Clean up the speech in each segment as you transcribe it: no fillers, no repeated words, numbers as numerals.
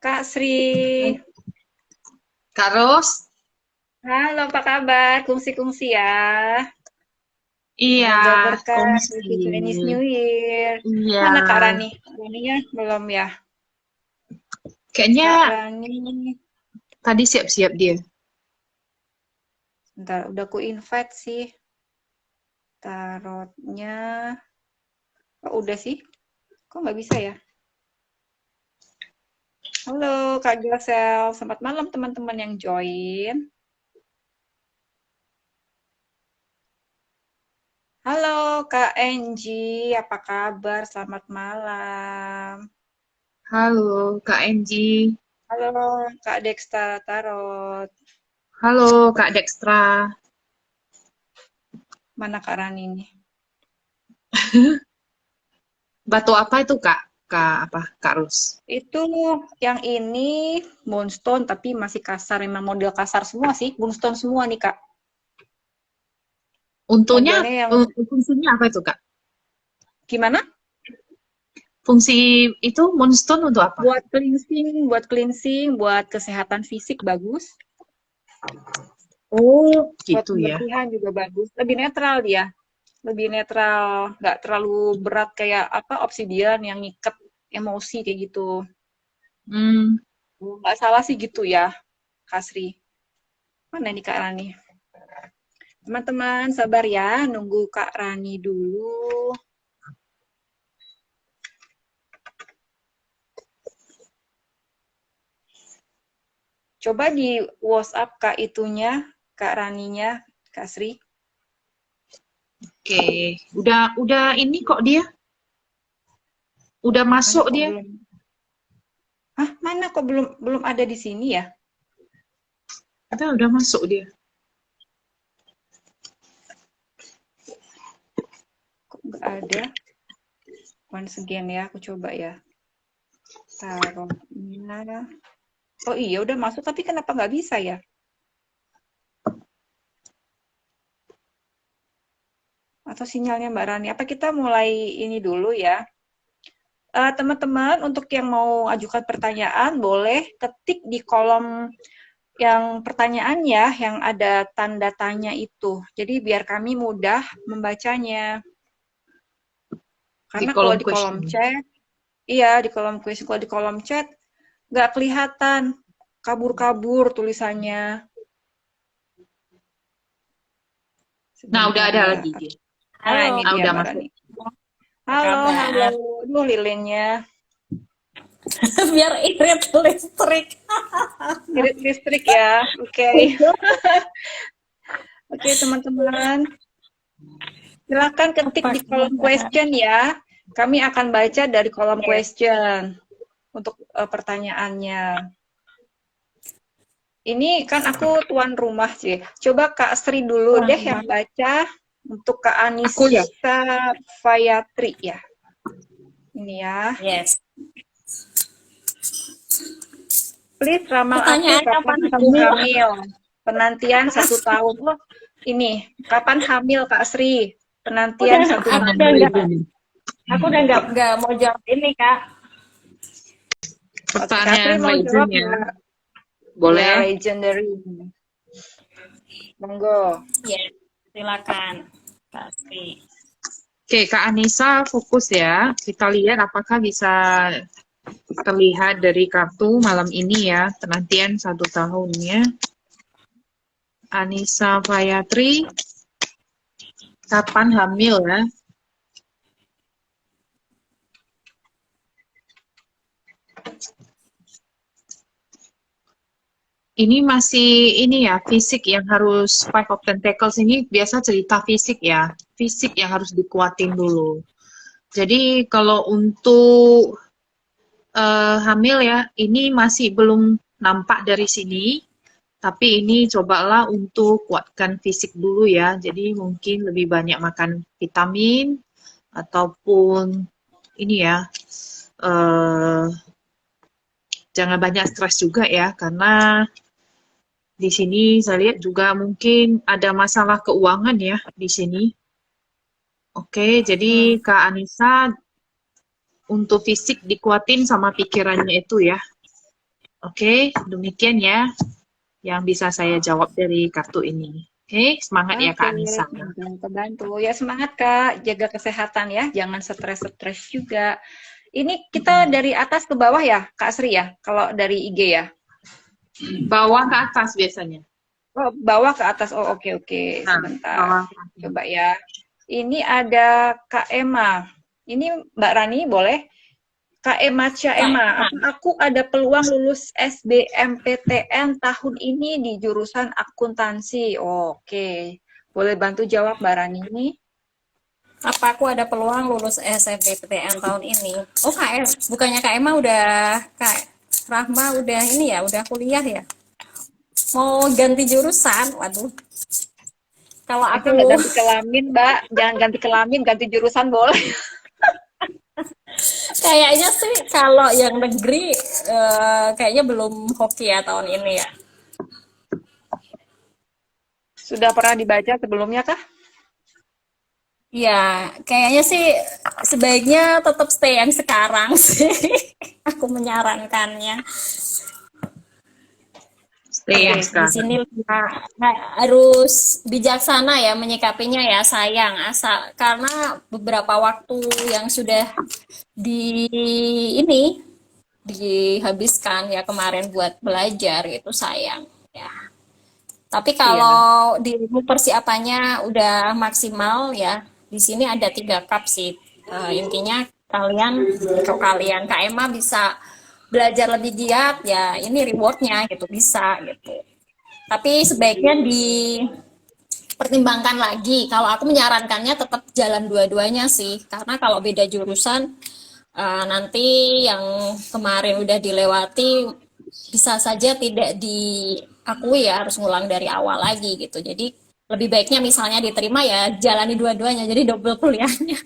Kak Sri. Kak Ros, Halo, apa kabar? Kungsi-kungsi ya. iya, Semoga berkah kongsi. di Chinese New Year. Iya, Mana Kak Rani? Raninya belum ya? kayaknya Kak Rani, tadi siap-siap dia. bentar, udah ku invite sih. Tarotnya. Oh, udah sih. Kok nggak bisa ya? Halo Kak Gilsel, selamat malam teman-teman yang join. Halo Kak Enji, apa kabar? Selamat malam. Halo, Kak Enji. Halo Kak Dexta Tarot. Halo, Kak Dextra. Mana Kak Rani nih? Batu apa itu, Kak? Kak Ros? Itu yang ini moonstone tapi masih kasar, memang model kasar semua sih, moonstone semua nih Kak. Untungnya, Modelnya yang fungsinya apa itu, Kak? gimana? Fungsi itu moonstone untuk apa? Buat kesehatan fisik bagus, Oh, buat gitu ya. pembersihan juga bagus. Lebih netral dia, lebih netral, nggak terlalu berat kayak apa obsidian yang ngikat emosi kayak gitu. Hmm, Nggak salah sih gitu ya, Kasri. Mana nih Kak Rani? Teman-teman sabar ya, nunggu Kak Rani dulu. Coba di WhatsApp Kak itunya, Kak Raninya, Kak Sri. oke. Udah ini kok dia. Udah Mana masuk kok dia. belum? Hah, mana kok belum belum ada di sini ya? Udah masuk dia. Kok nggak ada? Once again ya, aku coba ya. Taruhnya. Oh iya, udah masuk, tapi kenapa nggak bisa ya? Atau sinyalnya Mbak Rani? Apa kita mulai ini dulu ya? Teman-teman, untuk yang mau ajukan pertanyaan, boleh ketik di kolom yang pertanyaan ya, yang ada tanda tanya itu. Jadi biar kami mudah membacanya. Di Karena kalau kolom di kolom question. chat, iya di kolom kuis, kalau di kolom chat nggak kelihatan, kabur-kabur tulisannya. Nah, udah Sebentar ada ya. lagi dia. Nah, ini Halo, Ah, dia udah Mbak masuk. Rani. apa Halo, halo. kabar? Duh, lilinnya. Biar irit listrik. Irit listrik ya. Oke. Oke, teman-teman. Silakan ketik Apa di kolom kabar? question ya. Kami akan baca dari kolom Yes. question untuk pertanyaannya. Ini kan aku tuan rumah sih. Coba Kak Sri dulu Tuan deh yang rumah. baca untuk Kak Aku ya. Anissa Fayatri ya. Ini ya. Yes. Please ramal aku Pertanyaan yang kapan paling kamu dulu. hamil? Penantian 1 tahun. Oh, ini kapan hamil Kak Sri? Penantian Udah, satu aku Pertanyaan udah tahun. nggak, religion nih. aku udah nggak mau jawab ini kak. Oke, Kak Sri Pertanyaan mau legend jawab ya. nggak? Ya, Boleh. legendary. Monggo. Yes. Silakan, Kasih. Oke, Kak Anissa fokus ya. Kita lihat apakah bisa terlihat dari kartu malam ini ya. Penantian 1 tahunnya. Anissa Fayatri, kapan hamil ya? Ini masih ini ya, fisik yang harus Five of Pentacles ini biasa cerita fisik ya. Fisik yang harus dikuatin dulu. Jadi kalau untuk hamil ya, ini masih belum nampak dari sini. Tapi ini cobalah untuk kuatkan fisik dulu ya. Jadi mungkin lebih banyak makan vitamin ataupun ini ya, eh, jangan banyak stres juga ya, karena di sini saya lihat juga mungkin ada masalah keuangan ya di sini. Oke, jadi Hmm. Kak Anissa untuk fisik dikuatin sama pikirannya itu ya. Oke, demikian ya yang bisa saya jawab dari kartu ini. Oke, semangat ya Kak Oke, Anissa. bantu. Ya semangat Kak, jaga kesehatan ya, jangan stres-stres juga. Ini kita dari atas ke bawah ya, Kak Sri ya, kalau dari IG ya. Bawah ke atas biasanya. Oh, bawah ke atas. Oh, oke, oke. Nah, Sebentar. bawah. Coba ya. Ini ada Kak Emma. Ini Mbak Rani, boleh? Kak Emma Emma, aku ada peluang lulus SBMPTN tahun ini di jurusan akuntansi. Oke. Boleh bantu jawab Mbak Rani ini? Apa aku ada peluang lulus SNMPTN tahun ini? Oh, bukannya Kak Emma Kak Rahma udah ini ya, udah kuliah ya? Mau ganti jurusan? Waduh. Kalau aku nggak ganti kelamin, Mbak. Jangan ganti kelamin, ganti jurusan boleh. kayaknya sih kalau yang negeri kayaknya belum hoki ya tahun ini ya. Sudah pernah dibaca sebelumnya kah? Ya, kayaknya sih sebaiknya tetap stay yang sekarang sih. Aku menyarankannya. Stay yang Di sekarang. sini harus bijaksana ya menyikapinya ya, sayang karena beberapa waktu yang sudah dihabiskan ya kemarin buat belajar itu sayang ya. Tapi kalau dirimu persiapannya udah maksimal ya, di sini ada 3 cup sih. Intinya kalau kalian Kak Emma bisa belajar lebih giat ya, ini rewardnya gitu bisa gitu. Tapi sebaiknya dipertimbangkan lagi. Kalau aku menyarankannya tetap jalan dua-duanya sih, karena kalau beda jurusan nanti yang kemarin udah dilewati bisa saja tidak diakui ya, harus ngulang dari awal lagi gitu. Jadi lebih baiknya misalnya diterima ya jalani dua-duanya, jadi double kuliahnya.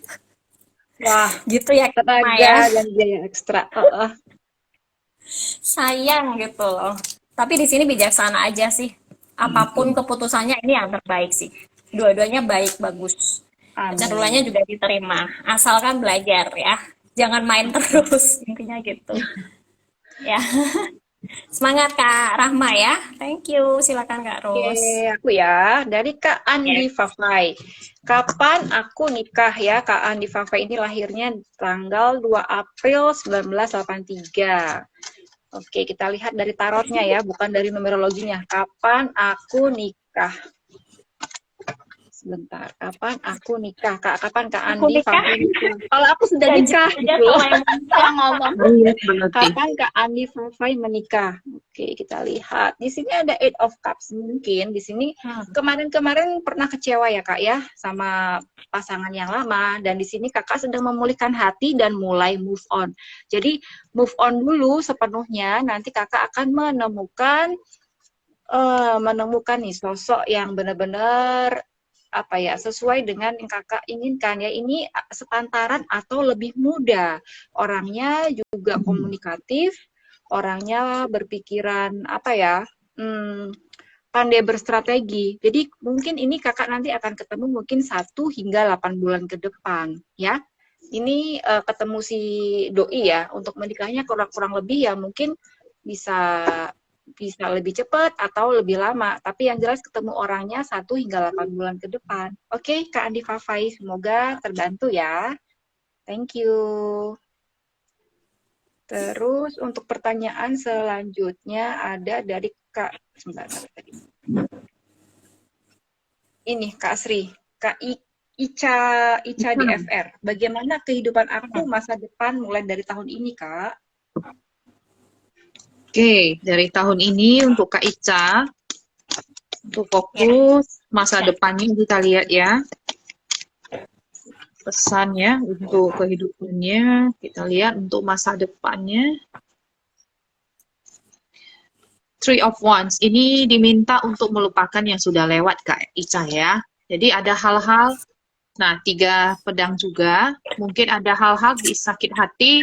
Wah, gitu ya tenaga ya. dan biaya ekstra. Sayang gitu loh. Tapi di sini bijaksana aja sih. Apapun keputusannya ini yang terbaik sih. Dua-duanya baik, bagus. Kecenderungannya juga diterima. Asalkan belajar ya. Jangan main terus, intinya gitu. Ya. Semangat Kak Rahma ya. Thank you. Silakan Kak Ros. Oke, aku ya. Dari Kak Andi Fafai. Kapan aku nikah ya? Kak Andi Fafai ini lahirnya tanggal 2 April 1983. Oke, kita lihat dari tarotnya ya, bukan dari numerologinya. Kapan aku nikah? Sebentar, kapan aku nikah? Kapan Kak Andi Fafai nikah? Kalau aku sudah nikah, gitu. Salah ngomong. Kapan Kak Andi Fafai menikah? Oke, kita lihat. Di sini ada Eight of Cups. Mungkin di sini kemarin-kemarin pernah kecewa ya Kak ya, sama pasangan yang lama. Dan di sini Kakak sedang memulihkan hati dan mulai move on. Jadi move on dulu sepenuhnya. Nanti Kakak akan menemukan nih sosok yang benar-benar sesuai dengan yang Kakak inginkan ya. Ini sepantaran atau lebih muda, orangnya juga komunikatif, orangnya berpikiran pandai berstrategi. Jadi mungkin ini Kakak nanti akan ketemu mungkin 1 hingga 8 bulan ke depan ya. Ini ketemu si doi ya, untuk menikahnya kurang lebih ya mungkin bisa lebih cepat atau lebih lama, tapi yang jelas ketemu orangnya 1 hingga 8 bulan ke depan. Oke, Kak Andi Fafai, semoga terbantu ya. Thank you. Terus untuk pertanyaan selanjutnya ada dari Kak, ini Kak Sri, Kak Ica di FR. Bagaimana kehidupan aku masa depan mulai dari tahun ini, Kak? Oke, dari tahun ini untuk Kak Ica, untuk fokus masa depannya kita lihat ya. Pesannya untuk kehidupannya, kita lihat untuk masa depannya. Three of Wands, ini diminta untuk melupakan yang sudah lewat Kak Ica ya. Jadi ada hal-hal, 3 pedang juga, mungkin ada hal-hal di sakit hati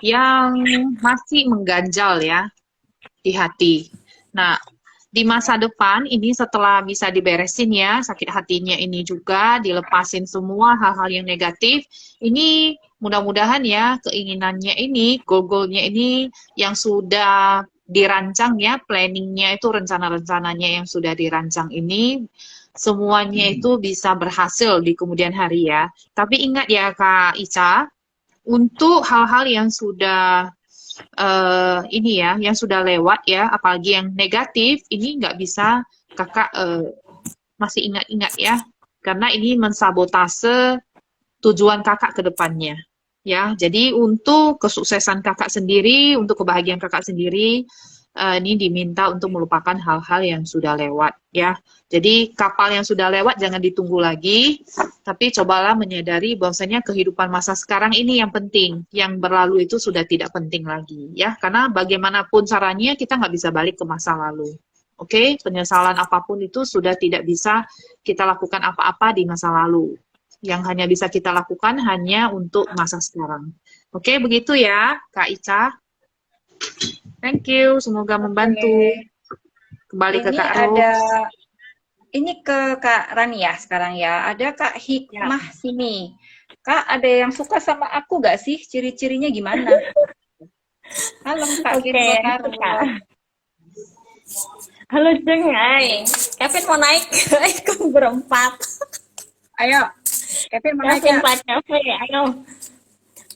yang masih mengganjal ya di hati. Nah, di masa depan ini setelah bisa diberesin ya sakit hatinya ini juga, dilepasin semua hal-hal yang negatif, ini mudah-mudahan ya keinginannya ini, goal-goalnya ini yang sudah dirancang ya, planningnya itu rencana-rencananya yang sudah dirancang ini semuanya itu bisa berhasil di kemudian hari ya. Tapi ingat ya Kak Ica, untuk hal-hal yang sudah ini ya, yang sudah lewat ya, apalagi yang negatif, ini nggak bisa kakak masih ingat-ingat ya, karena ini mensabotase tujuan kakak ke depannya. Ya, jadi untuk kesuksesan kakak sendiri, untuk kebahagiaan kakak sendiri, ini diminta untuk melupakan hal-hal yang sudah lewat ya. Jadi kapal yang sudah lewat jangan ditunggu lagi, tapi cobalah menyadari bahwasanya kehidupan masa sekarang ini yang penting, yang berlalu itu sudah tidak penting lagi ya. Karena bagaimanapun caranya kita nggak bisa balik ke masa lalu. Oke, penyesalan apapun itu sudah tidak bisa kita lakukan apa-apa di masa lalu. Yang hanya bisa kita lakukan hanya untuk masa sekarang. Oke, begitu ya Kak Ica. Thank you, semoga membantu. Kembali ke Ini Kak ada, Ros. ini ke Kak Rani ya sekarang ya. Ada Kak Hikmah sini. Kak, ada yang suka sama aku gak sih? Ciri-cirinya gimana? Halo Kak Oke, Kirko Kak. Halo Cengai. Kevin mau naik ikut berempat. Ayo, Kevin mau naik Kevin ya? Pak Kevin, ayo.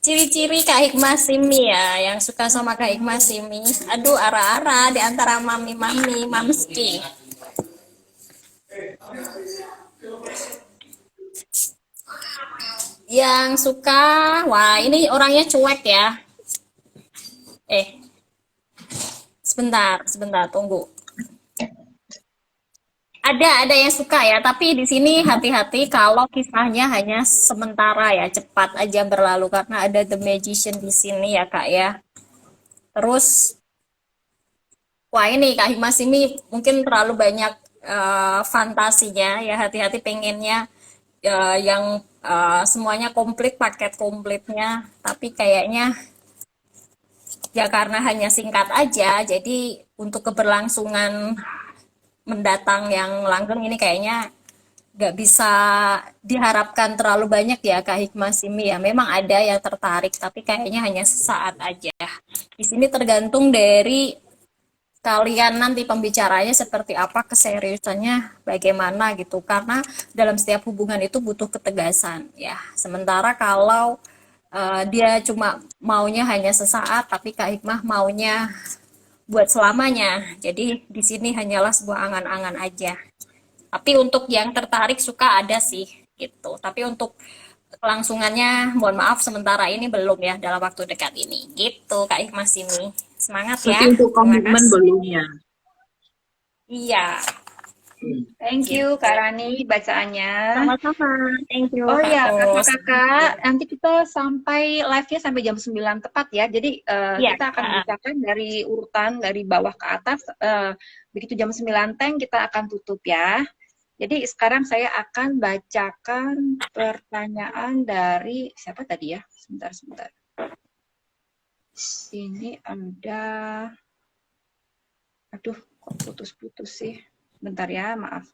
Ciri-ciri Kak Hikmah Simi ya, yang suka sama Kak Hikmah Simi. Aduh, ara-ara di antara mami-mami, mamski. Yang suka, wah ini orangnya cuek ya. Sebentar, tunggu. Ada yang suka ya, tapi di sini hati-hati kalau kisahnya hanya sementara ya, cepat aja berlalu karena ada The Magician di sini ya Kak ya. Terus, wah ini Kak Himas ini mungkin terlalu banyak fantasinya ya, hati-hati pengennya yang semuanya komplit, paket komplitnya, tapi kayaknya ya karena hanya singkat aja, jadi untuk keberlangsungan mendatang yang langgeng ini kayaknya nggak bisa diharapkan terlalu banyak ya Kak Hikmah Simi ya. Memang ada yang tertarik, tapi kayaknya hanya sesaat aja. Di sini tergantung dari kalian nanti pembicaranya seperti apa, keseriusannya bagaimana gitu. Karena dalam setiap hubungan itu butuh ketegasan ya. Sementara kalau dia cuma maunya hanya sesaat, tapi Kak Hikmah maunya buat selamanya. Jadi di sini hanyalah sebuah angan-angan aja. Tapi untuk yang tertarik suka ada sih gitu. Tapi untuk kelangsungannya mohon maaf sementara ini belum ya dalam waktu dekat ini. Gitu Kak Hikmah Simi. Semangat ya. Berarti untuk komitmen belum ya? Iya. Thank you Kak Rani bacaannya. Sama-sama. Thank you. Oh ya, Kak. kakak-kakak, nanti kita sampai live-nya sampai jam 9 tepat ya. Jadi kita akan bacakan dari urutan dari bawah ke atas. Begitu jam 9 teng kita akan tutup ya. Jadi sekarang saya akan bacakan pertanyaan dari siapa tadi ya? Sebentar. Ini ada, aduh kok putus-putus sih. Bentar ya, maaf.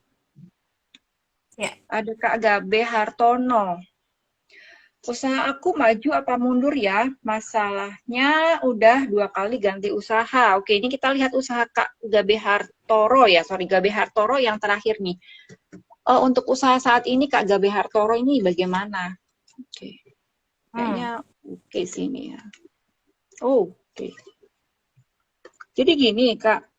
Ya. Ada Kak Gabe Hartono. Usaha aku maju apa mundur ya? Masalahnya udah 2 kali ganti usaha. Oke, ini kita lihat usaha Kak Gabe Hartoro ya. Gabe Hartoro yang terakhir nih. Untuk usaha saat ini Kak Gabe Hartoro ini bagaimana? Oke. Kayaknya oke sini ya. Oh, oke. Jadi gini Kak.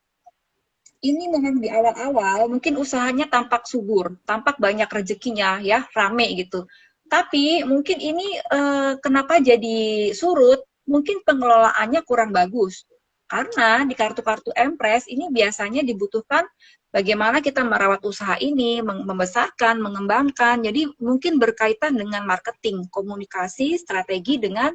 Ini memang di awal-awal mungkin usahanya tampak subur, tampak banyak rezekinya ya, rame gitu. Tapi mungkin ini kenapa jadi surut? Mungkin pengelolaannya kurang bagus. Karena di kartu-kartu Empress ini biasanya dibutuhkan bagaimana kita merawat usaha ini, membesarkan, mengembangkan. Jadi mungkin berkaitan dengan marketing, komunikasi, strategi dengan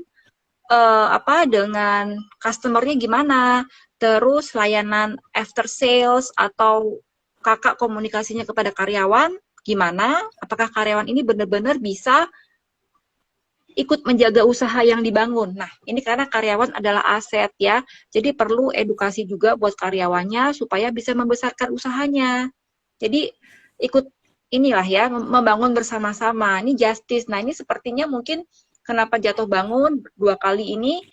dengan customer-nya gimana, terus layanan after sales atau kakak komunikasinya kepada karyawan gimana, apakah karyawan ini benar-benar bisa ikut menjaga usaha yang dibangun. Nah, ini karena karyawan adalah aset ya, jadi perlu edukasi juga buat karyawannya supaya bisa membesarkan usahanya. Jadi ikut inilah ya, membangun bersama-sama. Ini justice. Nah, ini sepertinya mungkin kenapa jatuh bangun 2 kali ini,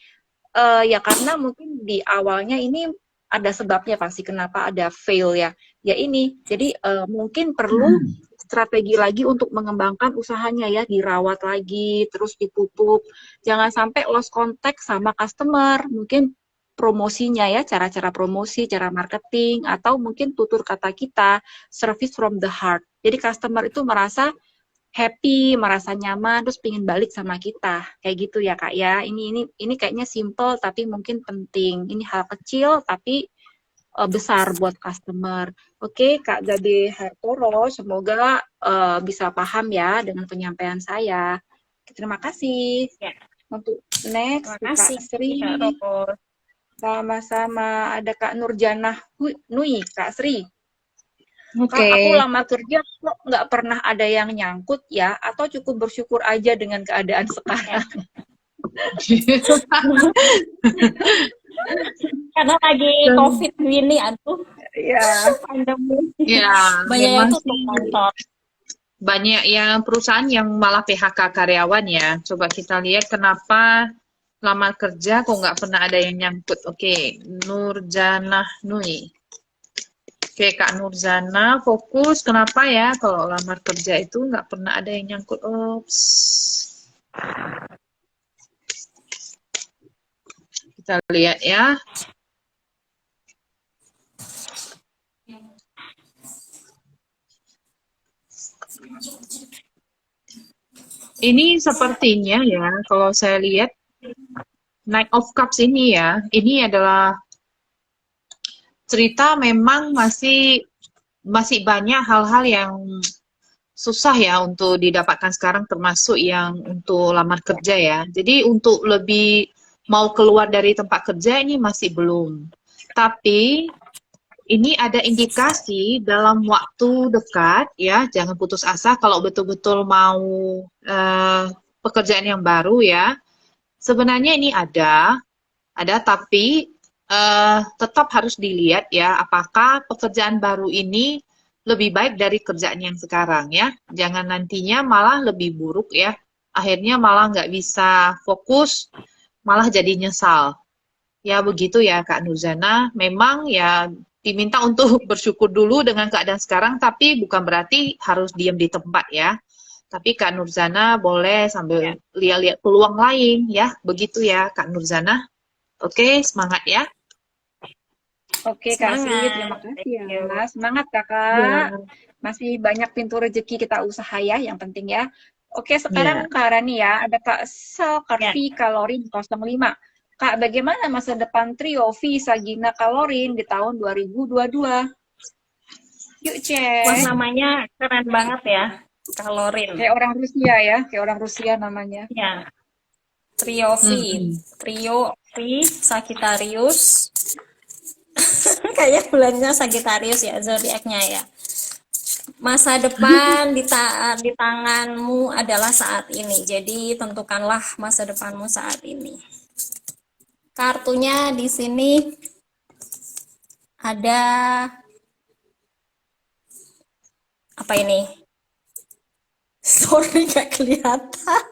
ya karena mungkin di awalnya ini ada sebabnya pasti kenapa ada fail ya. Ya ini, jadi mungkin perlu strategi lagi untuk mengembangkan usahanya ya, dirawat lagi, terus dipupuk. Jangan sampai lost contact sama customer. Mungkin promosinya ya, cara-cara promosi, cara marketing, atau mungkin tutur kata kita, service from the heart. Jadi customer itu merasa happy, merasa nyaman, terus pingin balik sama kita. Kayak gitu ya Kak ya. Ini kayaknya simple tapi mungkin penting. Ini hal kecil tapi besar buat customer. Oke, Kak Gabe Hartoro, semoga bisa paham ya dengan penyampaian saya. Terima kasih. Ya, Untuk next, terima Kak kasih Sri. Kak Ros. Sama-sama. Ada Kak Nurjanah Nui, Kak Sri. Kak, Oke. aku lama kerja kok nggak pernah ada yang nyangkut ya, atau cukup bersyukur aja dengan keadaan sekarang. Karena lagi COVID ini, aduh, Ya, pandemi. Ya, Banyak yang memang tutup sih kantor. banyak yang perusahaan yang malah PHK karyawan ya. Coba kita lihat kenapa lamar kerja kok nggak pernah ada yang nyangkut. Oke, Nurjanah Nui. Oke, Kak Nurzana, fokus. Kenapa ya kalau lamar kerja itu nggak pernah ada yang nyangkut? Ops. Kita lihat ya. Ini sepertinya ya, kalau saya lihat Knight of Cups ini ya, ini adalah cerita memang masih banyak hal-hal yang susah ya untuk didapatkan sekarang, termasuk yang untuk lamar kerja ya. Jadi untuk lebih mau keluar dari tempat kerja ini masih belum. Tapi ini ada indikasi dalam waktu dekat ya, jangan putus asa kalau betul-betul mau pekerjaan yang baru ya. Sebenarnya ini ada tapi tetap harus dilihat ya, apakah pekerjaan baru ini lebih baik dari kerjaan yang sekarang ya. Jangan nantinya malah lebih buruk ya. Akhirnya malah nggak bisa fokus, malah jadi nyesal. Ya begitu ya Kak Nurzana. Memang ya diminta untuk bersyukur dulu dengan keadaan sekarang, tapi bukan berarti harus diam di tempat ya. Tapi Kak Nurzana boleh sambil lihat-lihat peluang lain ya. Begitu ya Kak Nurzana. Oke, semangat ya. oke Kak Sri, Semangat. terima kasih Thank you. ya. Semangat Ya, Kakak. Masih banyak pintu rezeki kita usaha ya, yang penting ya. Oke, sekarang ya. Kak Rani ya, ada Kak Ya. Selkarvi Kalorin 05. Kak, bagaimana masa depan trio V Sagina Kalorin di tahun 2022? Yuk Wah, cek. namanya keren banget ya, Kalorin. Kayak orang Rusia ya, kayak orang Rusia namanya. Ya, trio V, trio V Sagittarius. Kayak bulannya Sagittarius ya, zodiaknya ya. Masa depan di tanganmu adalah saat ini. Jadi tentukanlah masa depanmu saat ini. Kartunya di sini ada apa ini? Sorry gak kelihatan.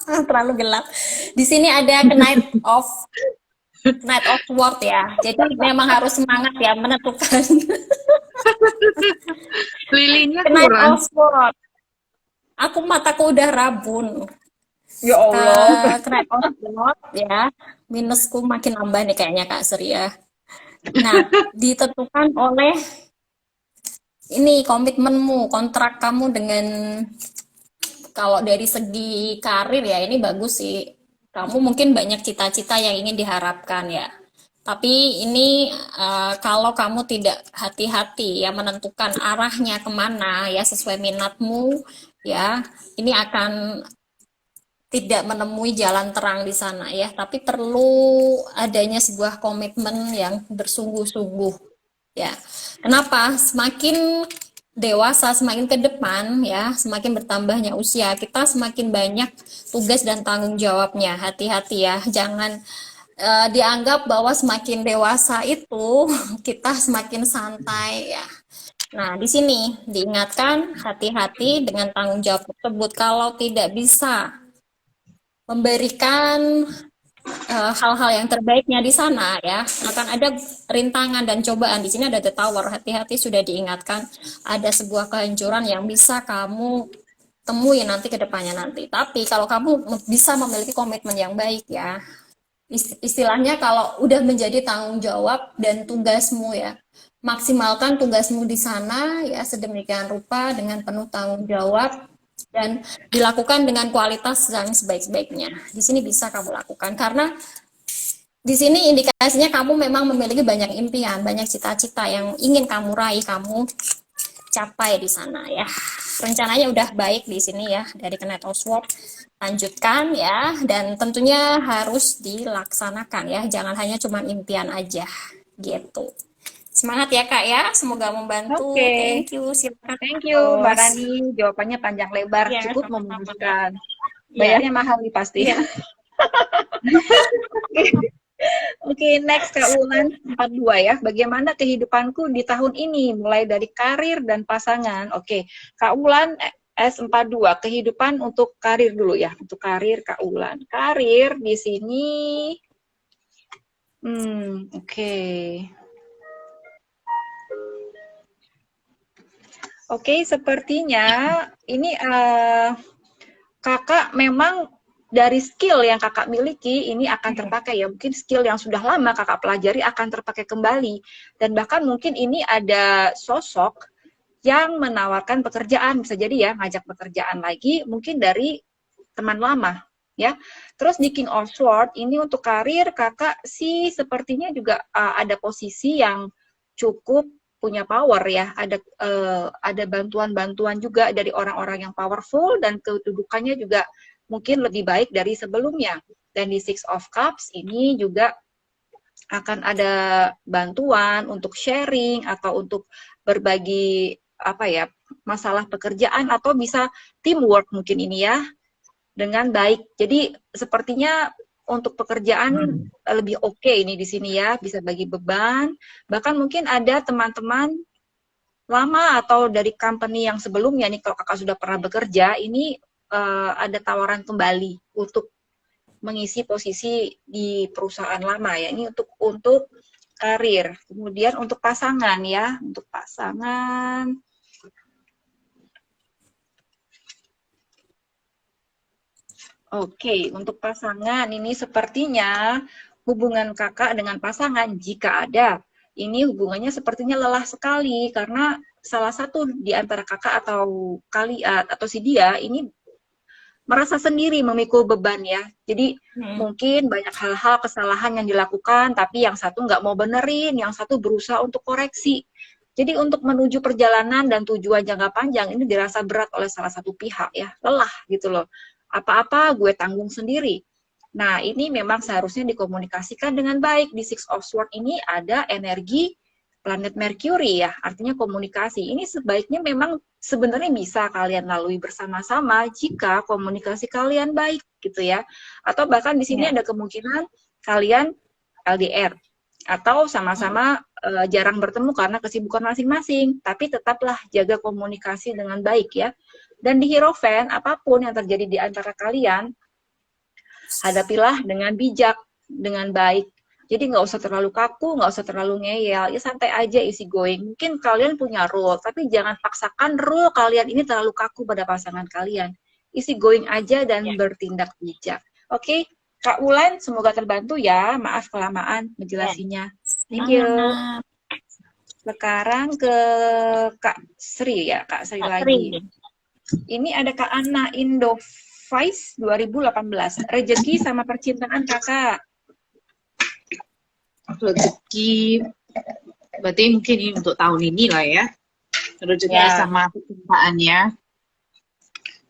Terlalu gelap. Di sini ada Knight of Sword ya. Jadi memang harus semangat ya menentukan. Lilinnya Knight kurang. of Sword. Mataku udah rabun. Ya Allah. Knight of Sword ya. Minusku makin nambah nih kayaknya Kak Sri ya. Nah, ditentukan oleh ini komitmenmu, kontrak kamu dengan, kalau dari segi karir ya ini bagus sih. Kamu mungkin banyak cita-cita yang ingin diharapkan ya. Tapi ini kalau kamu tidak hati-hati ya menentukan arahnya kemana ya sesuai minatmu ya, ini akan tidak menemui jalan terang di sana ya. Tapi perlu adanya sebuah komitmen yang bersungguh-sungguh ya. Kenapa? Semakin dewasa, semakin ke depan ya, semakin bertambahnya usia, kita semakin banyak tugas dan tanggung jawabnya. Hati-hati ya, jangan dianggap bahwa semakin dewasa itu kita semakin santai ya. Nah, di sini diingatkan hati-hati dengan tanggung jawab tersebut. Kalau tidak bisa memberikan hal-hal yang terbaiknya di sana ya. Akan ada rintangan dan cobaan. Di sini ada the tower. Hati-hati, sudah diingatkan ada sebuah kehancuran yang bisa kamu temui nanti ke depannya nanti. Tapi kalau kamu bisa memiliki komitmen yang baik ya, istilahnya kalau udah menjadi tanggung jawab dan tugasmu ya, maksimalkan tugasmu di sana ya sedemikian rupa dengan penuh tanggung jawab dan dilakukan dengan kualitas yang sebaik-baiknya. Di sini bisa kamu lakukan karena di sini indikasinya kamu memang memiliki banyak impian, banyak cita-cita yang ingin kamu raih, kamu capai di sana ya. Rencananya udah baik di sini ya dari Knight of Swords. Lanjutkan ya, dan tentunya harus dilaksanakan ya. Jangan hanya cuma impian aja gitu. Semangat ya Kak ya, semoga membantu. Oke, Thank you, silakan thank you Mbak terus. Rani. Jawabannya panjang lebar, Ya, cukup sama-sama. memuaskan. Ya, Bayarnya mahal nih pasti. ya. Oke, next Kak Wulan 42 ya. Bagaimana kehidupanku di tahun ini mulai dari karir dan pasangan. Oke, Kak Wulan S42, kehidupan untuk karir dulu ya. Untuk karir Kak Wulan. Karir di sini oke. Oke, sepertinya ini kakak memang dari skill yang kakak miliki ini akan terpakai ya. Mungkin skill yang sudah lama kakak pelajari akan terpakai kembali. Dan bahkan mungkin ini ada sosok yang menawarkan pekerjaan. Bisa jadi ya, ngajak pekerjaan lagi mungkin dari teman lama. Ya, terus di King of Swords ini untuk karir kakak sih sepertinya juga ada posisi yang cukup punya power ya, ada bantuan-bantuan juga dari orang-orang yang powerful dan kedudukannya juga mungkin lebih baik dari sebelumnya. Dan di Six of Cups ini juga akan ada bantuan untuk sharing atau untuk berbagi apa ya, masalah pekerjaan atau bisa teamwork mungkin ini ya dengan baik. Jadi sepertinya untuk pekerjaan lebih oke ini di sini ya, bisa bagi beban. Bahkan mungkin ada teman-teman lama atau dari company yang sebelumnya nih, kalau kakak sudah pernah bekerja, ini ada tawaran kembali untuk mengisi posisi di perusahaan lama ya. Ini untuk karir. Kemudian untuk pasangan ya, untuk pasangan. Oke, untuk pasangan ini sepertinya hubungan kakak dengan pasangan jika ada, ini hubungannya sepertinya lelah sekali karena salah satu di antara kakak atau kalian atau si dia ini merasa sendiri memikul beban ya. Jadi mungkin banyak hal-hal kesalahan yang dilakukan, tapi yang satu nggak mau benerin, yang satu berusaha untuk koreksi. Jadi untuk menuju perjalanan dan tujuan jangka panjang ini dirasa berat oleh salah satu pihak ya, lelah gitu loh. Apa-apa gue tanggung sendiri. Nah, ini memang seharusnya dikomunikasikan dengan baik. Di Six of Swords ini ada energi planet Mercury ya, artinya komunikasi. Ini sebaiknya memang sebenarnya bisa kalian lalui bersama-sama jika komunikasi kalian baik gitu ya. Atau bahkan di sini ada kemungkinan kalian LDR atau sama-sama jarang bertemu karena kesibukan masing-masing, tapi tetaplah jaga komunikasi dengan baik ya. Dan di Hierophant, apapun yang terjadi di antara kalian, hadapilah dengan bijak, dengan baik. Jadi nggak usah terlalu kaku, nggak usah terlalu ngeyel, ya santai aja, easy going. Mungkin kalian punya rule, tapi jangan paksakan rule kalian ini terlalu kaku pada pasangan kalian. Easy going aja dan bertindak bijak. Oke, Kak Wulan, semoga terbantu ya. Maaf kelamaan menjelasinya. Thank you. Sekarang ke Kak Sri ya, Kak Sri lagi. Ini ada Kak Anna Indovice 2018. Rezeki sama percintaan kakak. Rezeki, berarti mungkin ini untuk tahun ini lah ya. Rezeki sama percintaannya.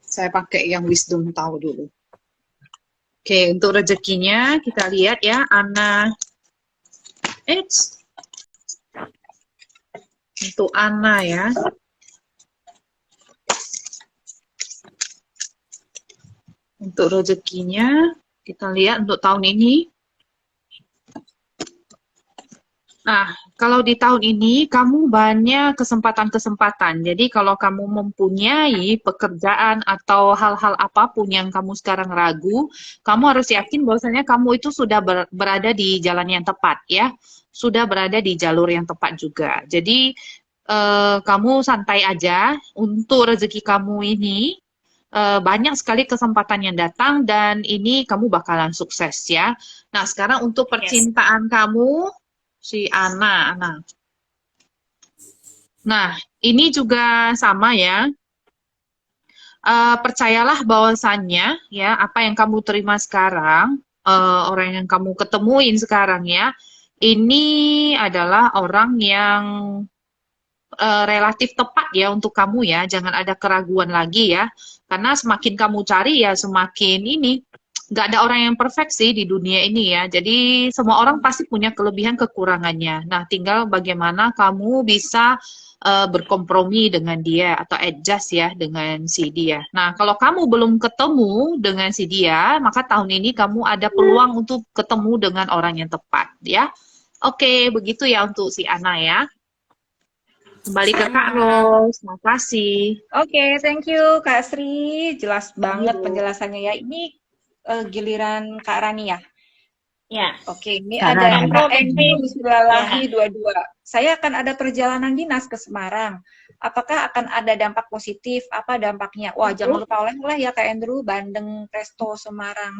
Saya pakai yang wisdom tahu dulu. Oke, untuk rezekinya kita lihat ya, Anna. Untuk Anna ya. Untuk rezekinya, kita lihat untuk tahun ini. Nah, kalau di tahun ini kamu banyak kesempatan-kesempatan. Jadi kalau kamu mempunyai pekerjaan atau hal-hal apapun yang kamu sekarang ragu, kamu harus yakin bahwasanya kamu itu sudah berada di jalan yang tepat ya. Sudah berada di jalur yang tepat juga. Jadi kamu santai aja untuk rezeki kamu ini. Banyak sekali kesempatan yang datang dan ini kamu bakalan sukses ya. Nah, sekarang untuk Yes. percintaan kamu si Ana. Nah, ini juga sama ya. Percayalah bahwasannya ya apa yang kamu terima sekarang, orang yang kamu ketemuin sekarang ya, ini adalah orang yang relatif tepat ya untuk kamu ya. Jangan ada keraguan lagi ya. Karena semakin kamu cari ya semakin ini. Nggak ada orang yang perfect sih di dunia ini ya. Jadi semua orang pasti punya kelebihan kekurangannya. Nah, tinggal bagaimana kamu bisa berkompromi dengan dia atau adjust ya dengan si dia. Nah, kalau kamu belum ketemu dengan si dia, maka tahun ini kamu ada peluang untuk ketemu dengan orang yang tepat ya. Oke, begitu ya untuk si Ana ya. Kembali ke Kak Sama. Ros, makasih. Oke, thank you Kak Sri. Jelas banget Yuk. penjelasannya ya. Ini giliran Kak Rani ya. Ya. Oke, ini Cara ada Kendro, Kak Putri. Endru Silalahi Ya. 22. Saya akan ada perjalanan dinas ke Semarang. Apakah akan ada dampak positif? Apa dampaknya? Wah, jangan lupa oleh-oleh ya Kak Endru, Bandeng Presto Semarang.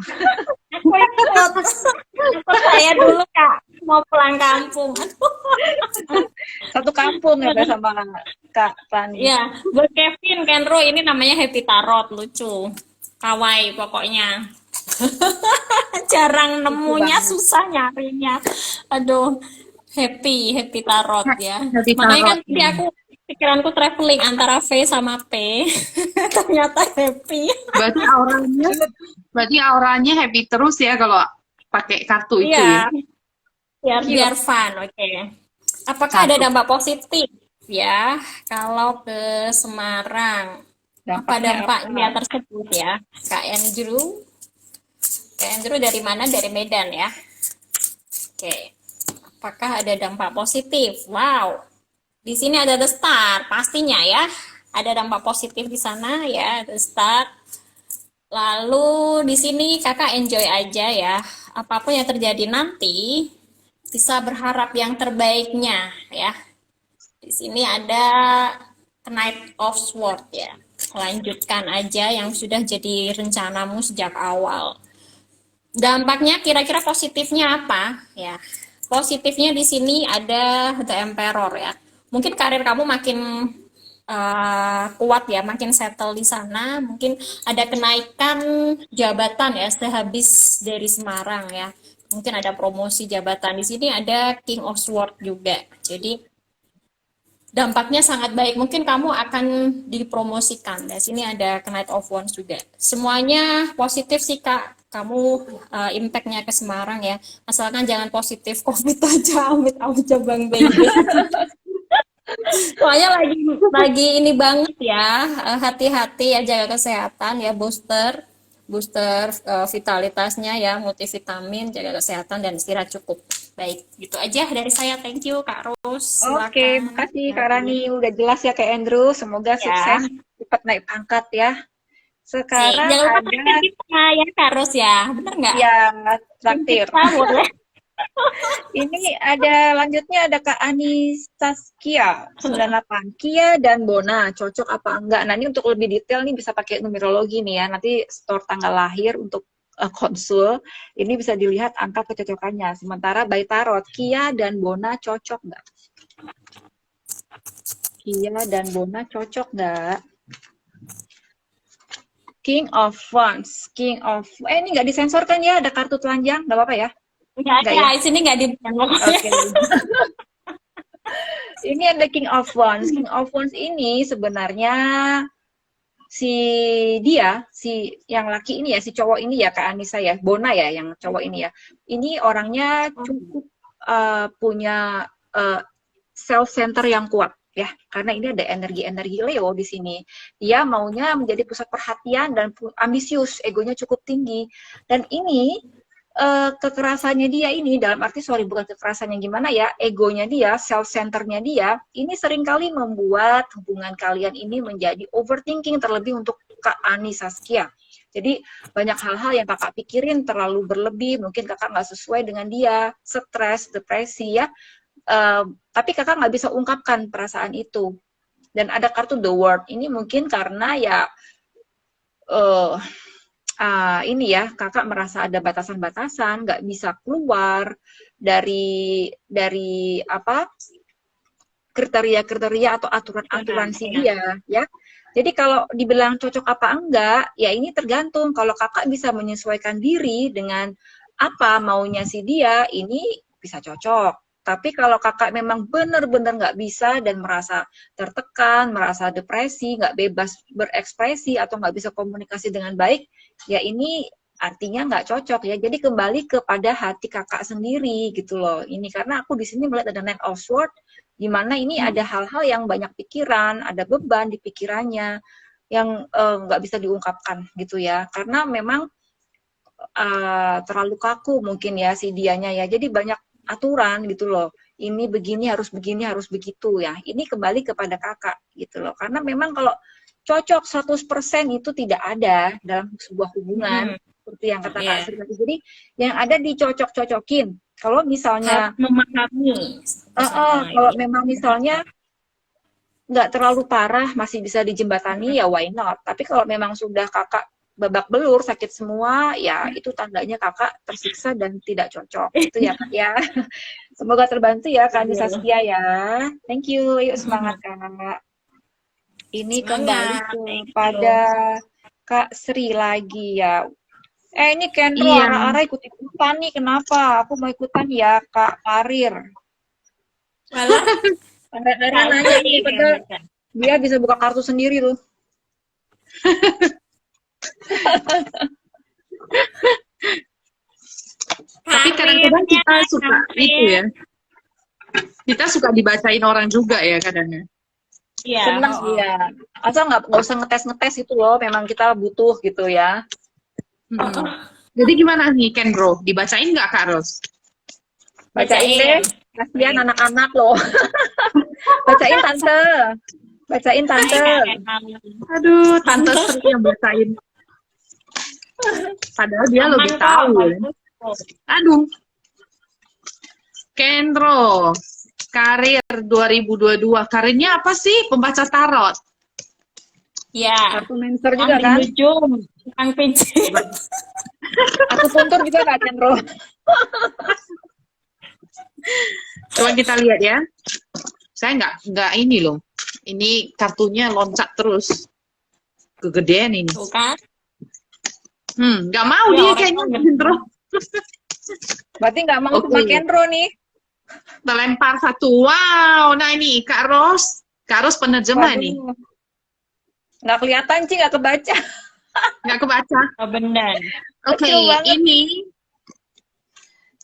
Aku ikut. Ikut saya dulu, Kak. Mau pulang kampung. Satu kampung ya Kak, sama Kak Rani. Ya, buat Kevin, Kendro, ini namanya Happy Tarot. Lucu. Kawaii pokoknya. Jarang nemunya, banget. susah nyarinya. Aduh, happy tarot ya. Happy Makanya kan Tarot. tadi aku pikiranku traveling antara V sama P. Ternyata happy. Berarti auranya happy terus ya kalau pakai kartu itu ya. Iya, biar fun. Oke. Apakah ada Cakep. dampak positif ya kalau ke Semarang? Apa dampaknya tersebut ya? Kak Andrew. Kak Andrew dari mana? Dari Medan ya. Oke. Apakah ada dampak positif? Wow. Di sini ada the star, pastinya ya. Ada dampak positif di sana ya, the star. Lalu di sini kakak enjoy aja ya. Apapun yang terjadi nanti, bisa berharap yang terbaiknya ya. Di sini ada Knight of Swords ya. Lanjutkan aja yang sudah jadi rencanamu sejak awal. Dampaknya kira-kira positifnya apa ya? Positifnya di sini ada The Emperor ya. Mungkin karir kamu makin kuat ya, makin settle di sana. Mungkin ada kenaikan jabatan ya sehabis dari Semarang ya. Mungkin ada promosi jabatan. Di sini ada King of Swords juga. Jadi dampaknya sangat baik. Mungkin kamu akan dipromosikan. Di sini ada Knight of Wands juga. Semuanya positif sih Kak. Kamu impact-nya ke Semarang ya. Asalkan jangan positif COVID aja, amit-amit Bang Baby. Soalnya lagi ini banget ya. Hati-hati ya, jaga kesehatan ya, booster vitalitasnya ya, multivitamin, jaga kesehatan dan istirahat cukup. Baik, gitu aja dari saya. Thank you Kak Ros. Oke, Silakan. makasih Kak Rani. Udah jelas ya Kak Andrew. Semoga Ya. sukses, cepat naik pangkat ya. Sekarang Jangan lupa ada traktir kita ya Kak Ros ya. Bener nggak? yang traktir. Kita boleh. Ini ada lanjutnya ada Kak Ani Saskia 98. Kia dan Bona cocok apa enggak? Nah, ini untuk lebih detail nih bisa pakai numerologi nih ya. Nanti store tanggal lahir untuk konsul. Ini bisa dilihat angka kecocokannya. Sementara by tarot, Kia dan Bona cocok enggak? Kia dan Bona cocok enggak? King of Wands, ini nggak disensor kan ya? Ada kartu telanjang, nggak apa-apa ya? Nggak ada, ya? di sini nggak dibilang. Oke. Ini ada King of Wands. King of Wands ini sebenarnya si yang laki ini ya, si cowok ini ya Kak Anissa ya, Bona ya yang cowok ini ya. Ini orangnya cukup punya self center yang kuat ya, karena ini ada energi-energi Leo di sini. Dia maunya menjadi pusat perhatian dan ambisius, egonya cukup tinggi. Dan ini kekerasannya dia ini, dalam arti sorry bukan kekerasannya gimana ya, egonya dia, self-centernya dia, ini seringkali membuat hubungan kalian ini menjadi overthinking, terlebih untuk Kak Ani Saskia. Jadi banyak hal-hal yang kakak pikirin terlalu berlebih, mungkin kakak nggak sesuai dengan dia, stres, depresi ya, tapi kakak nggak bisa ungkapkan perasaan itu. Dan ada kartu The World, ini mungkin karena ya ini ya, kakak merasa ada batasan-batasan, nggak bisa keluar dari apa kriteria-kriteria atau aturan-aturan si dia, ya. Jadi kalau dibilang cocok apa enggak, ya ini tergantung. Kalau kakak bisa menyesuaikan diri dengan apa maunya si dia, ini bisa cocok. Tapi kalau kakak memang benar-benar nggak bisa dan merasa tertekan, merasa depresi, nggak bebas berekspresi atau nggak bisa komunikasi dengan baik, ya ini artinya nggak cocok ya. Jadi kembali kepada hati kakak sendiri gitu loh. Ini karena aku di sini melihat ada Knight of Swords, di mana ini ada hal-hal yang banyak pikiran, ada beban di pikirannya yang nggak bisa diungkapkan gitu ya. Karena memang terlalu kaku mungkin ya si dianya ya. Jadi banyak aturan gitu loh. Ini begini, harus begitu ya. Ini kembali kepada kakak gitu loh. Karena memang kalau cocok 100% itu tidak ada dalam sebuah hubungan. Seperti yang kata Kak Sri tadi. Jadi yang ada dicocok-cocokin. Kalau misalnya memahami. kalau memang misalnya nggak terlalu parah, masih bisa dijembatani, ya why not. Tapi kalau memang sudah kakak babak belur, sakit semua, ya itu tandanya kakak tersiksa dan tidak cocok. Itu ya Kak ya. Semoga terbantu ya Kak Ani Saskia ya. Thank you. Yuk semangat Kak. Ini kembali kepada Kak Sri lagi ya. Ini Kendro arah-arah ikut-ikutan nih, kenapa? Aku mau ikutan ya Kak Karir. Malah Arah-arah nanya nih, padahal dia bisa buka kartu sendiri loh. Tapi kadang-kadang kita suka itu ya. Kita suka dibacain orang juga ya kadangnya. Iya. Senang ya. Asal nggak usah ngetes itu loh, memang kita butuh gitu ya. Jadi gimana nih Kendro? Dibacain nggak Kak Ros? Bacain deh. Kasihan anak-anak loh. Bacain tante. Bacain tante. Aduh, tante Sri yang bacain. Padahal dia lebih tahu. Aduh. Kendro, karir 2022. Karirnya apa sih? Pembaca tarot. Ya. Kartu mentor juga kan? Kang pincit. Aku puntur juga Kak Kendro. Coba kita lihat ya. Saya nggak ini loh. Ini kartunya loncat terus. Kegedean ini. Bukan? Nggak mau dia kayaknya Kendro. Berarti nggak mau sama Kendro nih. Terlempar satu. Wow. Nah ini Kak Ros. Kak Ros penerjemah nih. Nggak kelihatan sih, nggak kebaca. Nggak kebaca. Oh, benar. Oke,